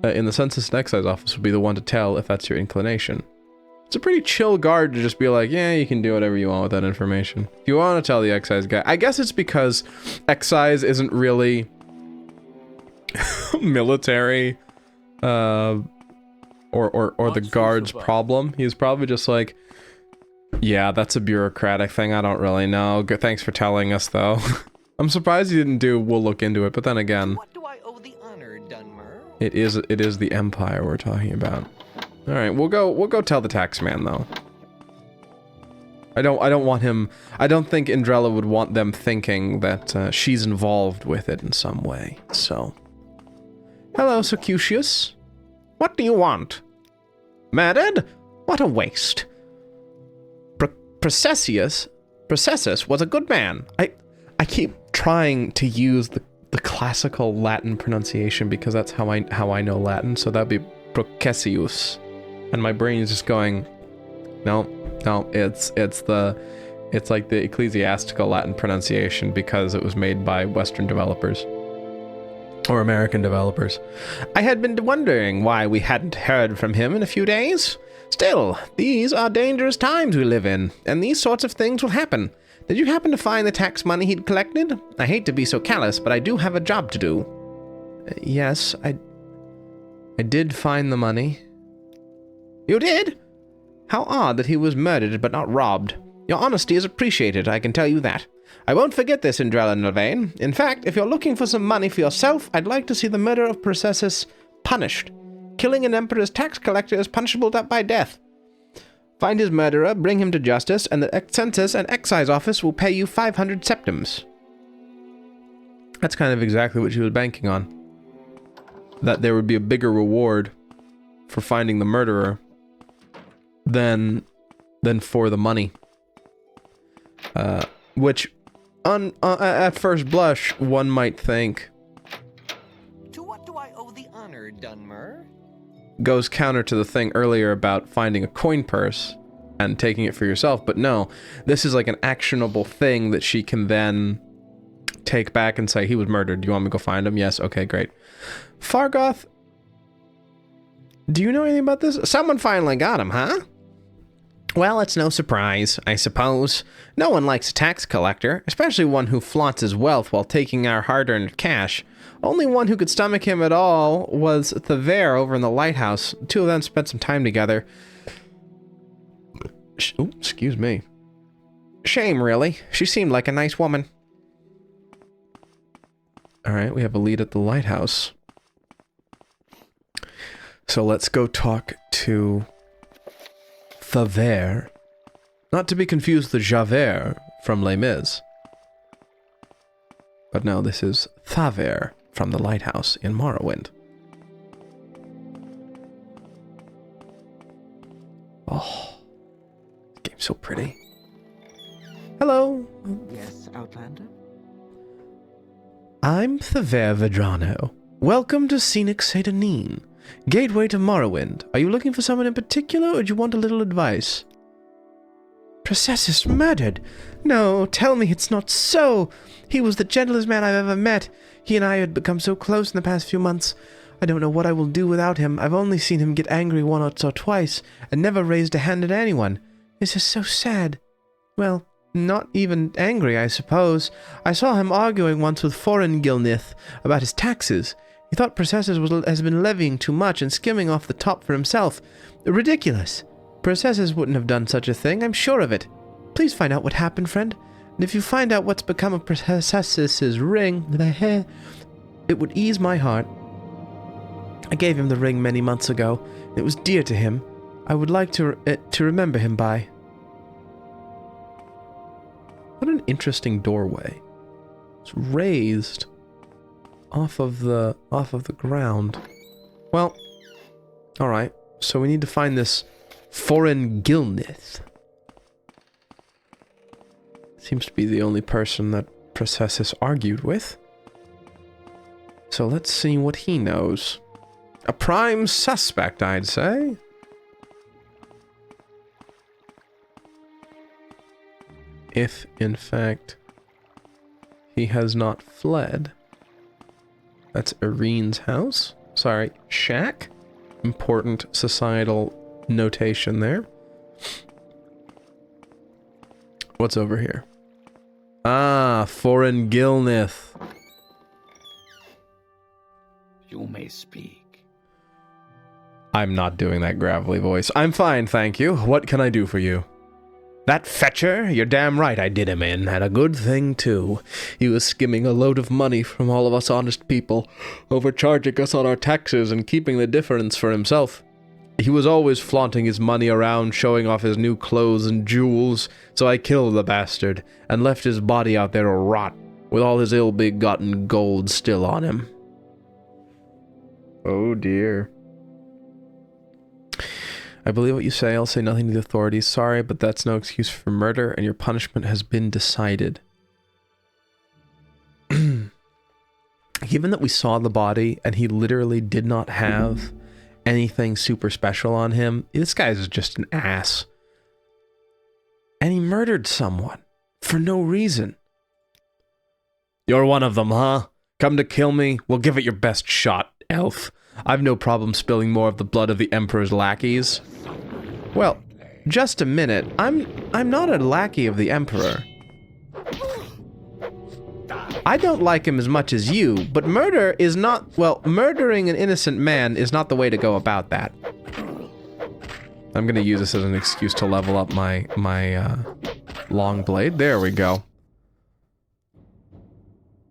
in the Census and Excise office would be the one to tell if that's your inclination. It's a pretty chill guard to just be like, yeah, you can do whatever you want with that information. If you want to tell the excise guy, I guess it's because excise isn't really military, or the guard's problem. He's probably just like, yeah, that's a bureaucratic thing. I don't really know. Thanks for telling us, though. I'm surprised he didn't do. We'll look into it. But then again, what do I owe the honor, Dunmer? It is the Empire we're talking about. All right, we'll go tell the taxman though. I don't want him. I don't think Indrela would want them thinking that she's involved with it in some way. So, hello, Sacucius. What do you want? Murdered? What a waste. Processius was a good man. I keep trying to use the classical Latin pronunciation because that's how I know Latin. So that'd be Processius. And my brain is just going, no, it's like the ecclesiastical Latin pronunciation because it was made by Western developers. Or American developers. I had been wondering why we hadn't heard from him in a few days. Still, these are dangerous times we live in, and these sorts of things will happen. Did you happen to find the tax money he'd collected? I hate to be so callous, but I do have a job to do. Yes, I did find the money. You did? How odd that he was murdered but not robbed. Your honesty is appreciated, I can tell you that. I won't forget this, Indrela Nelvayn. In fact, if you're looking for some money for yourself, I'd like to see the murder of Processius punished. Killing an emperor's tax collector is punishable by death. Find his murderer, bring him to justice, and the Census and Excise office will pay you 500 septims. That's kind of exactly what she was banking on. That there would be a bigger reward for finding the murderer than for the money. Which, at first blush, one might think... To what do I owe the honor, Dunmer? Goes counter to the thing earlier about finding a coin purse and taking it for yourself, but no, this is like an actionable thing that she can then take back and say, he was murdered. Do you want me to go find him? Yes, okay, great. Fargoth, do you know anything about this? Someone finally got him, huh? Well, it's no surprise, I suppose. No one likes a tax collector, especially one who flaunts his wealth while taking our hard-earned cash. Only one who could stomach him at all was Thaver over in the lighthouse. The two of them spent some time together. Oh, excuse me. Shame, really. She seemed like a nice woman. Alright, we have a lead at the lighthouse. So let's go talk to Thaver. Not to be confused with Javert from Les Mis. But no, this is Thaver from the lighthouse in Morrowind. So pretty. Hello. Yes, Outlander? I'm Thver Vedrano. Welcome to Scenic Satanin, gateway to Morrowind. Are you looking for someone in particular, or do you want a little advice? Processus murdered? No, tell me it's not so. He was the gentlest man I've ever met. He and I had become so close in the past few months. I don't know what I will do without him. I've only seen him get angry once or twice, and never raised a hand at anyone. This is so sad. Well, not even angry, I suppose. I saw him arguing once with Vvardenfell about his taxes. He thought Processus has been levying too much and skimming off the top for himself. Ridiculous. Processus wouldn't have done such a thing, I'm sure of it. Please find out what happened, friend. And if you find out what's become of Processus's ring, it would ease my heart. I gave him the ring many months ago. It was dear to him. I would like to remember him by. What an interesting doorway. It's raised off of the ground. Well, all right. So we need to find this Vvardenfell. Seems to be the only person that Processus argued with. So let's see what he knows. A prime suspect, I'd say. If, in fact, he has not fled. That's Irene's house. Sorry, shack. Important societal notation there. What's over here? Ah, Vvardenfell. You may speak. I'm not doing that gravelly voice. I'm fine, thank you. What can I do for you? That fetcher? You're damn right I did him in. And a good thing, too. He was skimming a load of money from all of us honest people, overcharging us on our taxes and keeping the difference for himself. He was always flaunting his money around, showing off his new clothes and jewels, so I killed the bastard, and left his body out there to rot, with all his ill-begotten gold still on him. Oh dear. I believe what you say. I'll say nothing to the authorities. Sorry, but that's no excuse for murder, and your punishment has been decided. Given that we saw the body, and he literally did not have anything super special on him, this guy's just an ass. And he murdered someone. For no reason. You're one of them, huh? Come to kill me? Well, give it your best shot, elf. I've no problem spilling more of the blood of the Emperor's lackeys. Well, just a minute. I'm not a lackey of the Emperor. I don't like him as much as you, but murder is not... Well, murdering an innocent man is not the way to go about that. I'm gonna use this as an excuse to level up my long blade. There we go.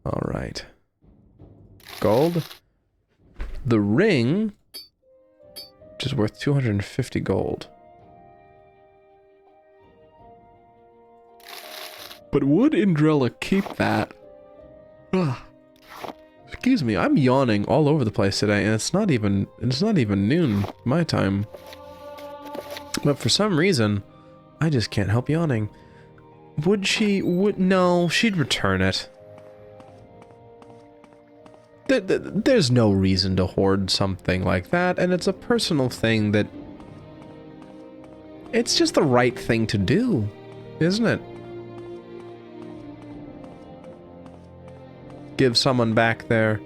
Alright. Gold. The ring, which is worth 250 gold. But would Indrela keep that? Ugh. Excuse me, I'm yawning all over the place today, and it's not even noon my time. But for some reason, I just can't help yawning. No, she'd return it. There's no reason to hoard something like that, and it's a personal thing that... It's just the right thing to do, isn't it? Give someone back their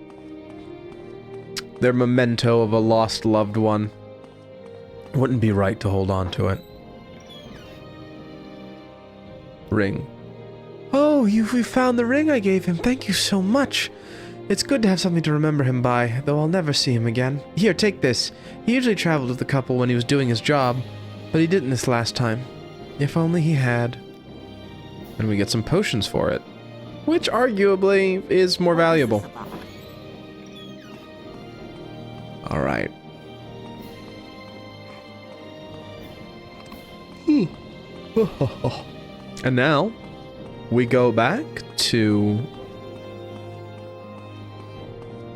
memento of a lost loved one. It wouldn't be right to hold on to it. Ring. Oh, we found the ring I gave him. Thank you so much. It's good to have something to remember him by, though I'll never see him again. Here, take this. He usually traveled with the couple when he was doing his job, but he didn't this last time. If only he had. And we get some potions for it, which arguably is more valuable. Alright. And now, we go back to...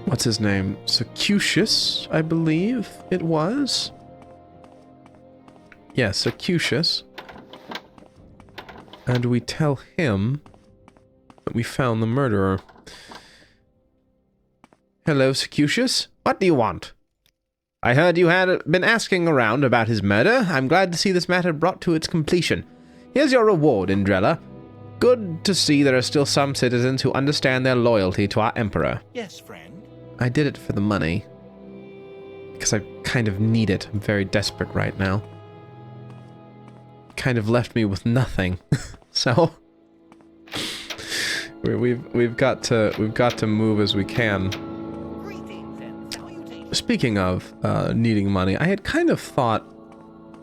What's his name? Secucius, I believe it was. Yeah, Secucius. And we tell him that we found the murderer. Hello, Secutius. What do you want? I heard you had been asking around about his murder. I'm glad to see this matter brought to its completion. Here's your reward, Indrela. Good to see there are still some citizens who understand their loyalty to our Emperor. Yes, friend. I did it for the money. Because I kind of need it. I'm very desperate right now. Kind of left me with nothing. So we've got to move as we can. Speaking of needing money, I had kind of thought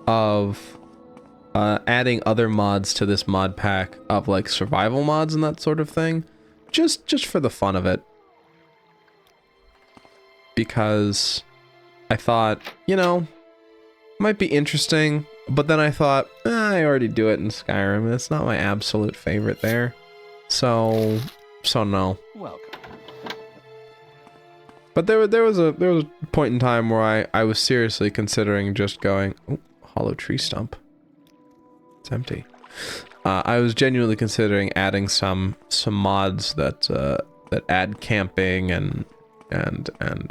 of adding other mods to this mod pack of like survival mods and that sort of thing, just for the fun of it. Because I thought, you know, might be interesting, but then I thought, I already do it in Skyrim, and it's not my absolute favorite there. So no. Welcome. But there was a point in time where I was seriously considering just going, oh, hollow tree stump. It's empty. I was genuinely considering adding some mods that add camping and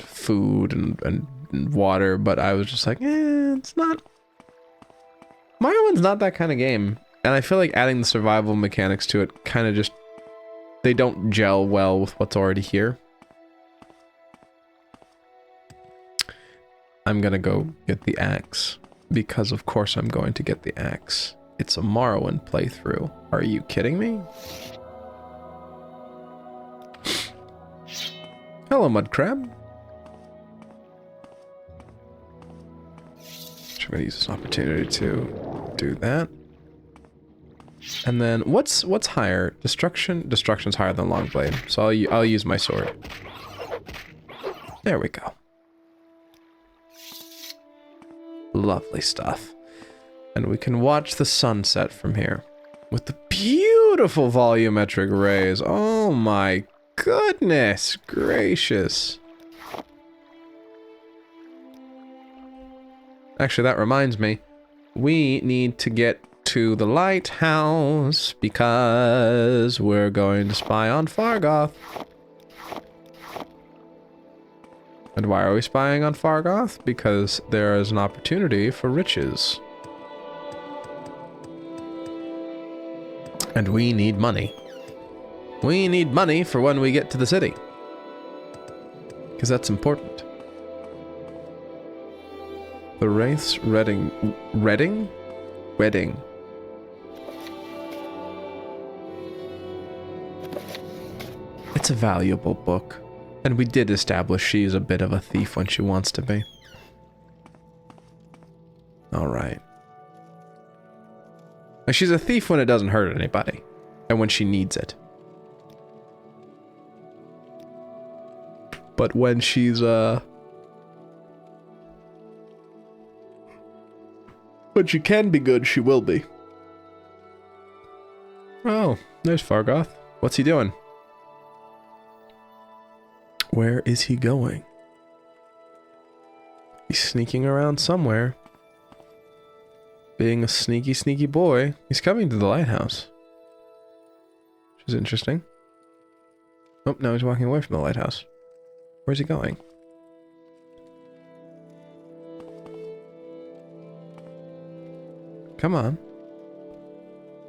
food and water, but I was just like, it's not. Morrowind's not that kind of game, and I feel like adding the survival mechanics to it kind of just, they don't gel well with what's already here. I'm gonna go get the axe, because of course I'm going to get the axe. It's a Morrowind playthrough. Are you kidding me? Hello, mud crab. I'm gonna use this opportunity to do that. And then what's higher? Destruction? Destruction's higher than Longblade, so I'll use my sword. There we go. Lovely stuff. And we can watch the sunset from here with the beautiful volumetric rays. Oh my goodness gracious. Actually, that reminds me. We need to get to the lighthouse because we're going to spy on Fargoth. And why are we spying on Fargoth? Because there is an opportunity for riches. And we need money. We need money for when we get to the city. Because that's important. The Wraith's Wedding? It's a valuable book. And we did establish she's a bit of a thief when she wants to be. Alright. She's a thief when it doesn't hurt anybody. And when she needs it. But when she's, when she can be good, she will be. Oh, there's Fargoth. What's he doing? Where is he going? He's sneaking around somewhere. Being a sneaky, sneaky boy. He's coming to the lighthouse. Which is interesting. Oh, no, he's walking away from the lighthouse. Where's he going? Come on.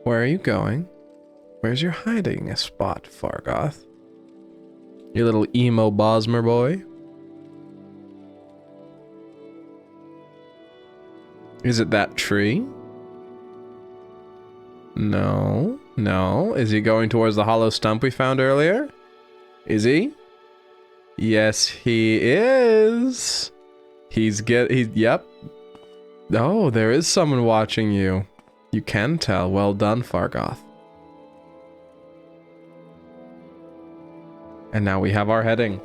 Where are you going? Where's your hiding spot, Fargoth? You little emo Bosmer boy. Is it that tree? No. No. Is he going towards the hollow stump we found earlier? Is he? Yes, he is. Yep. Oh, there is someone watching you. You can tell. Well done, Fargoth. And now we have our heading.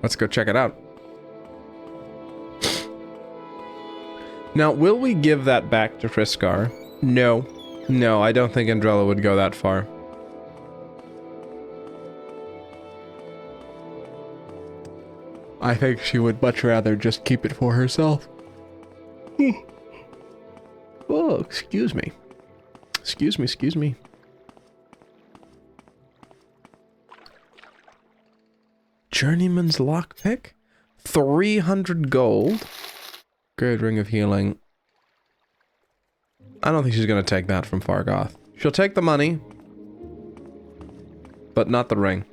Let's go check it out. Now, will we give that back to Friskar? No. No, I don't think Indrela would go that far. I think she would much rather just keep it for herself. Oh, excuse me. Excuse me. Journeyman's lockpick? 300 gold. Great ring of healing. I don't think she's gonna take that from Fargoth. She'll take the money, but not the ring.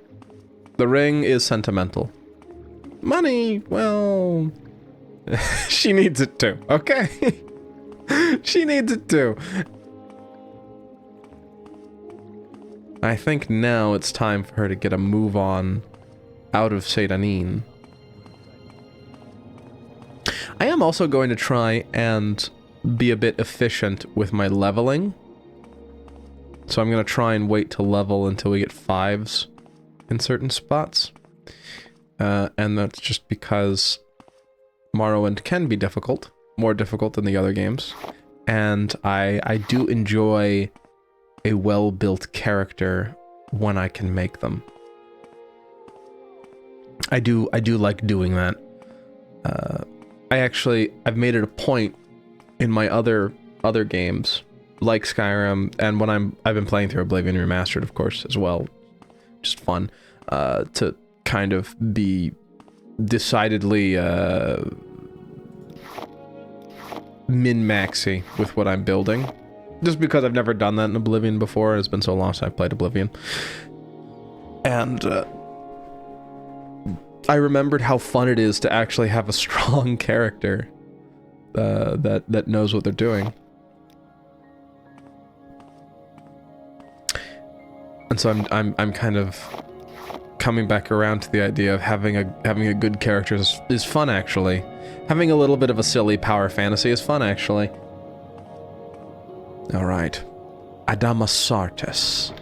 The ring is sentimental. Money, well... she needs it too, okay? She needs it too. I think now it's time for her to get a move on out of Sedanin. I am also going to try and be a bit efficient with my leveling. So I'm going to try and wait to level until we get 5s in certain spots. And that's just because Morrowind can be difficult. More difficult than the other games. And I do enjoy a well-built character when I can make them. I do like doing that. I've made it a point in my other games, like Skyrim, and when I've been playing through Oblivion Remastered, of course, as well. Just fun, to kind of be decidedly min-maxy with what I'm building. Just because I've never done that in Oblivion before, and it's been so long since I've played Oblivion. And I remembered how fun it is to actually have a strong character that knows what they're doing. And so I'm kind of coming back around to the idea of having a good character is fun, actually. Having a little bit of a silly power fantasy is fun, actually. All right, Adamasartes.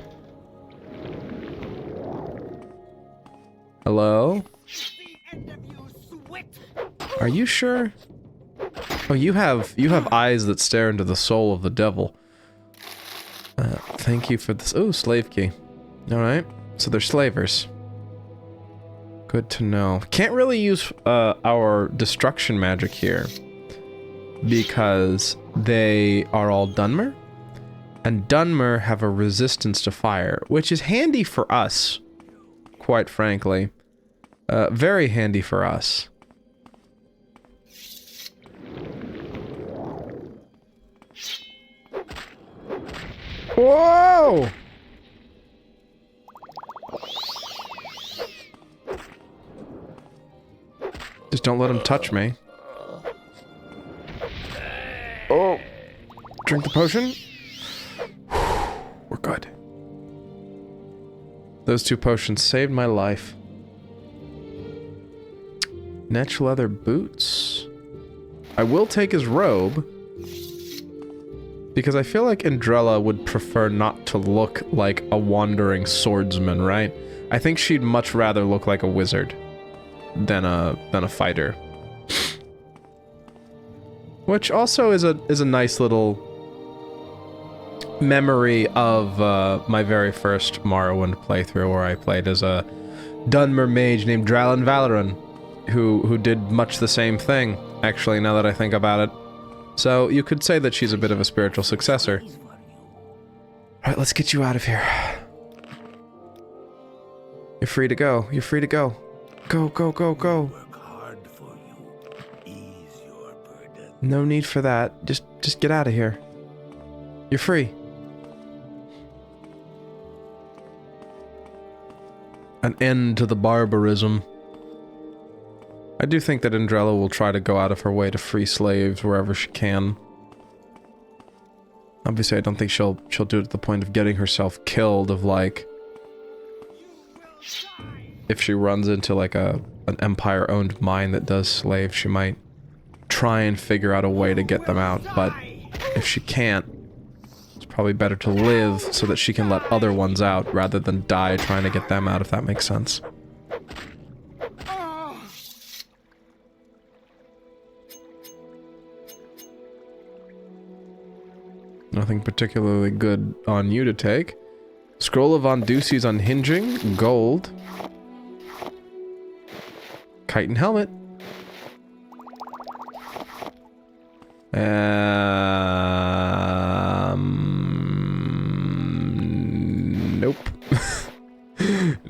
Hello? Are you sure? Oh, you have eyes that stare into the soul of the devil. Thank you for this. Oh, slave key. All right, so they're slavers. Good to know. Can't really use our destruction magic here because they are all Dunmer, and Dunmer have a resistance to fire, which is handy for us, quite frankly. Very handy for us. Whoa! Just don't let him touch me. Oh! Drink the potion. We're good. Those 2 potions saved my life. Netch leather boots. I will take his robe, because I feel like Indrela would prefer not to look like a wandering swordsman, right? I think she'd much rather look like a wizard than a fighter. Which also is a nice little memory of my very first Morrowind playthrough, where I played as a Dunmer mage named Dralan Valoran, who did much the same thing, actually, now that I think about it. So you could say that she's a bit of a spiritual successor. Alright, let's get you out of here. You're free to go. You're free to go. Go, go, go, go. No need for that. Just get out of here. You're free. An end to the barbarism. I do think that Indrela will try to go out of her way to free slaves wherever she can. Obviously, I don't think she'll do it to the point of getting herself killed, of like... If she runs into like an Empire-owned mine that does slaves, she might try and figure out a way to get them out, but if she can't, it's probably better to live so that she can let other ones out rather than die trying to get them out, if that makes sense. Nothing particularly good on you to take. Scroll of Ondusi's Unhinging, gold. Chitin helmet. Nope.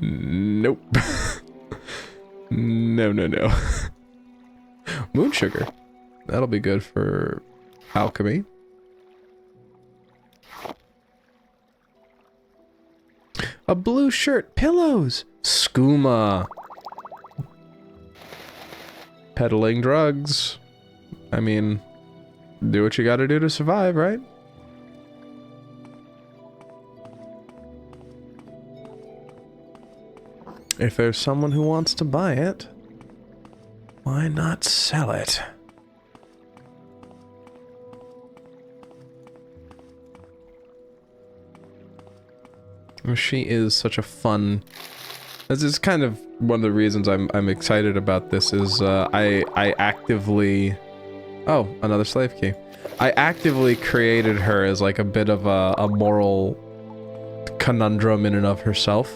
Nope. No. Moon sugar. That'll be good for alchemy. A blue shirt. Pillows. Skooma. Peddling drugs. I mean, do what you gotta do to survive, right? If there's someone who wants to buy it, why not sell it? She is such a fun... This is kind of one of the reasons I'm excited about this is I actively... Oh, another slave key. I actively created her as like a bit of a moral conundrum in and of herself,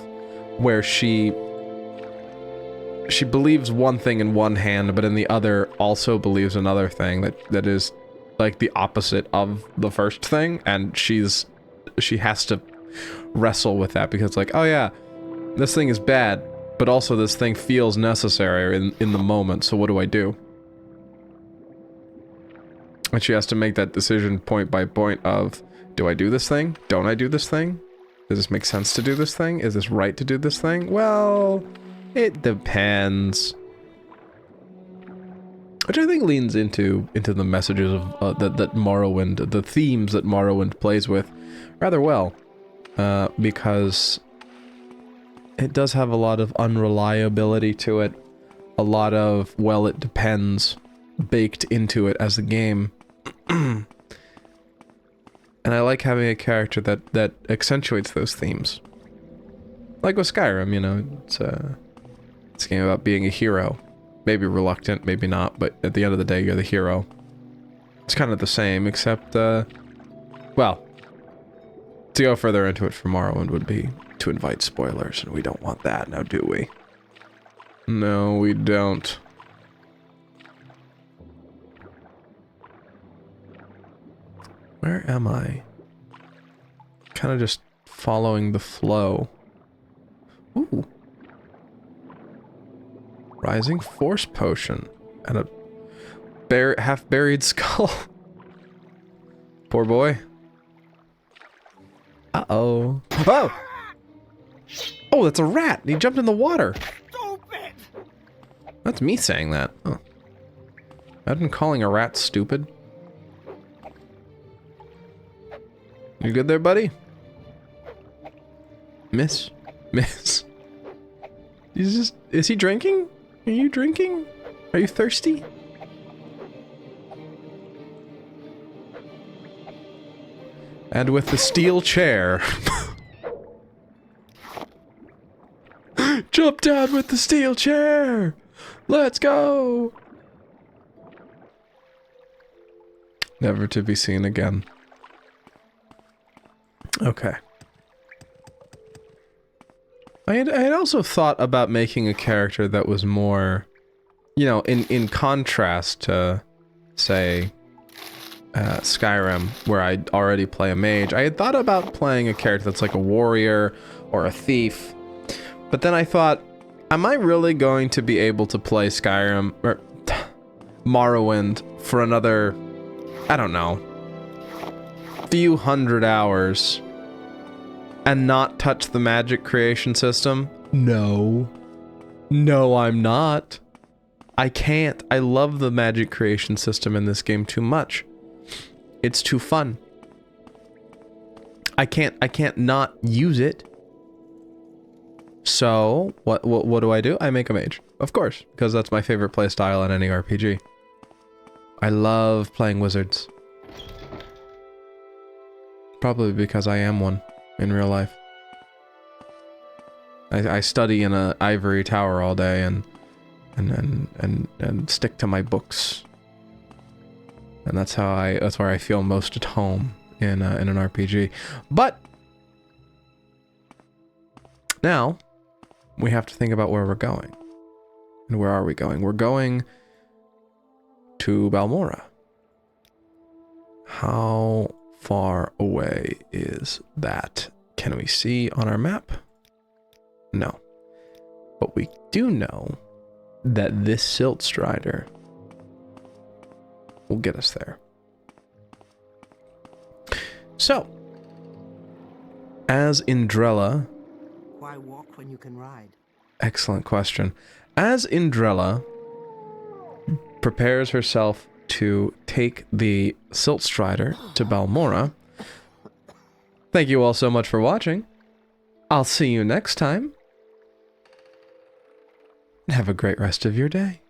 where she believes one thing in one hand, but in the other also believes another thing that is like the opposite of the first thing, and she has to wrestle with that because like, oh yeah, this thing is bad, but also this thing feels necessary in the moment, so what do I do? And she has to make that decision point by point of, do I do this thing? Don't I do this thing? Does this make sense to do this thing? Is this right to do this thing? Well, it depends. Which I think leans into the messages of that Morrowind, the themes that Morrowind plays with rather well. Because it does have a lot of unreliability to it. A lot of, well, it depends baked into it as a game. And I like having a character that accentuates those themes. Like with Skyrim, you know, it's a game about being a hero. Maybe reluctant, maybe not, but at the end of the day, you're the hero. It's kind of the same, except, well, to go further into it for Morrowind would be to invite spoilers, and we don't want that, now do we? No, we don't. Where am I? Kind of just following the flow. Ooh. Rising Force Potion. And a half-buried skull. Poor boy. Uh-oh. Oh! Oh, that's a rat! He jumped in the water! Stupid! That's me saying that. Oh. Imagine calling a rat stupid. You good there, buddy? Miss? Is he drinking? Are you drinking? Are you thirsty? And with the steel chair. Jump down with the steel chair! Let's go! Never to be seen again. Okay. I had also thought about making a character that was more, you know, in contrast to, say, Skyrim, where I already play a mage. I had thought about playing a character that's like a warrior or a thief, but then I thought, am I really going to be able to play Skyrim or Morrowind for another, I don't know, few hundred hours and not touch the magic creation system? No. No, I'm not. I can't. I love the magic creation system in this game too much. It's too fun. I can't not use it. So, what do? I make a mage. Of course, because that's my favorite playstyle in any RPG. I love playing wizards. Probably because I am one in real life. I study in an ivory tower all day and stick to my books. And that's where I feel most at home in an RPG. But now we have to think about where we're going. And where are we going? We're going to Balmora. How far away is that? Can we see on our map? No. But we do know that this Silt Strider will get us there. So, as Indrela... Why walk when you can ride? Excellent question. As Indrela prepares herself to take the Silt Strider to Balmora, thank you all so much for watching. I'll see you next time. And have a great rest of your day.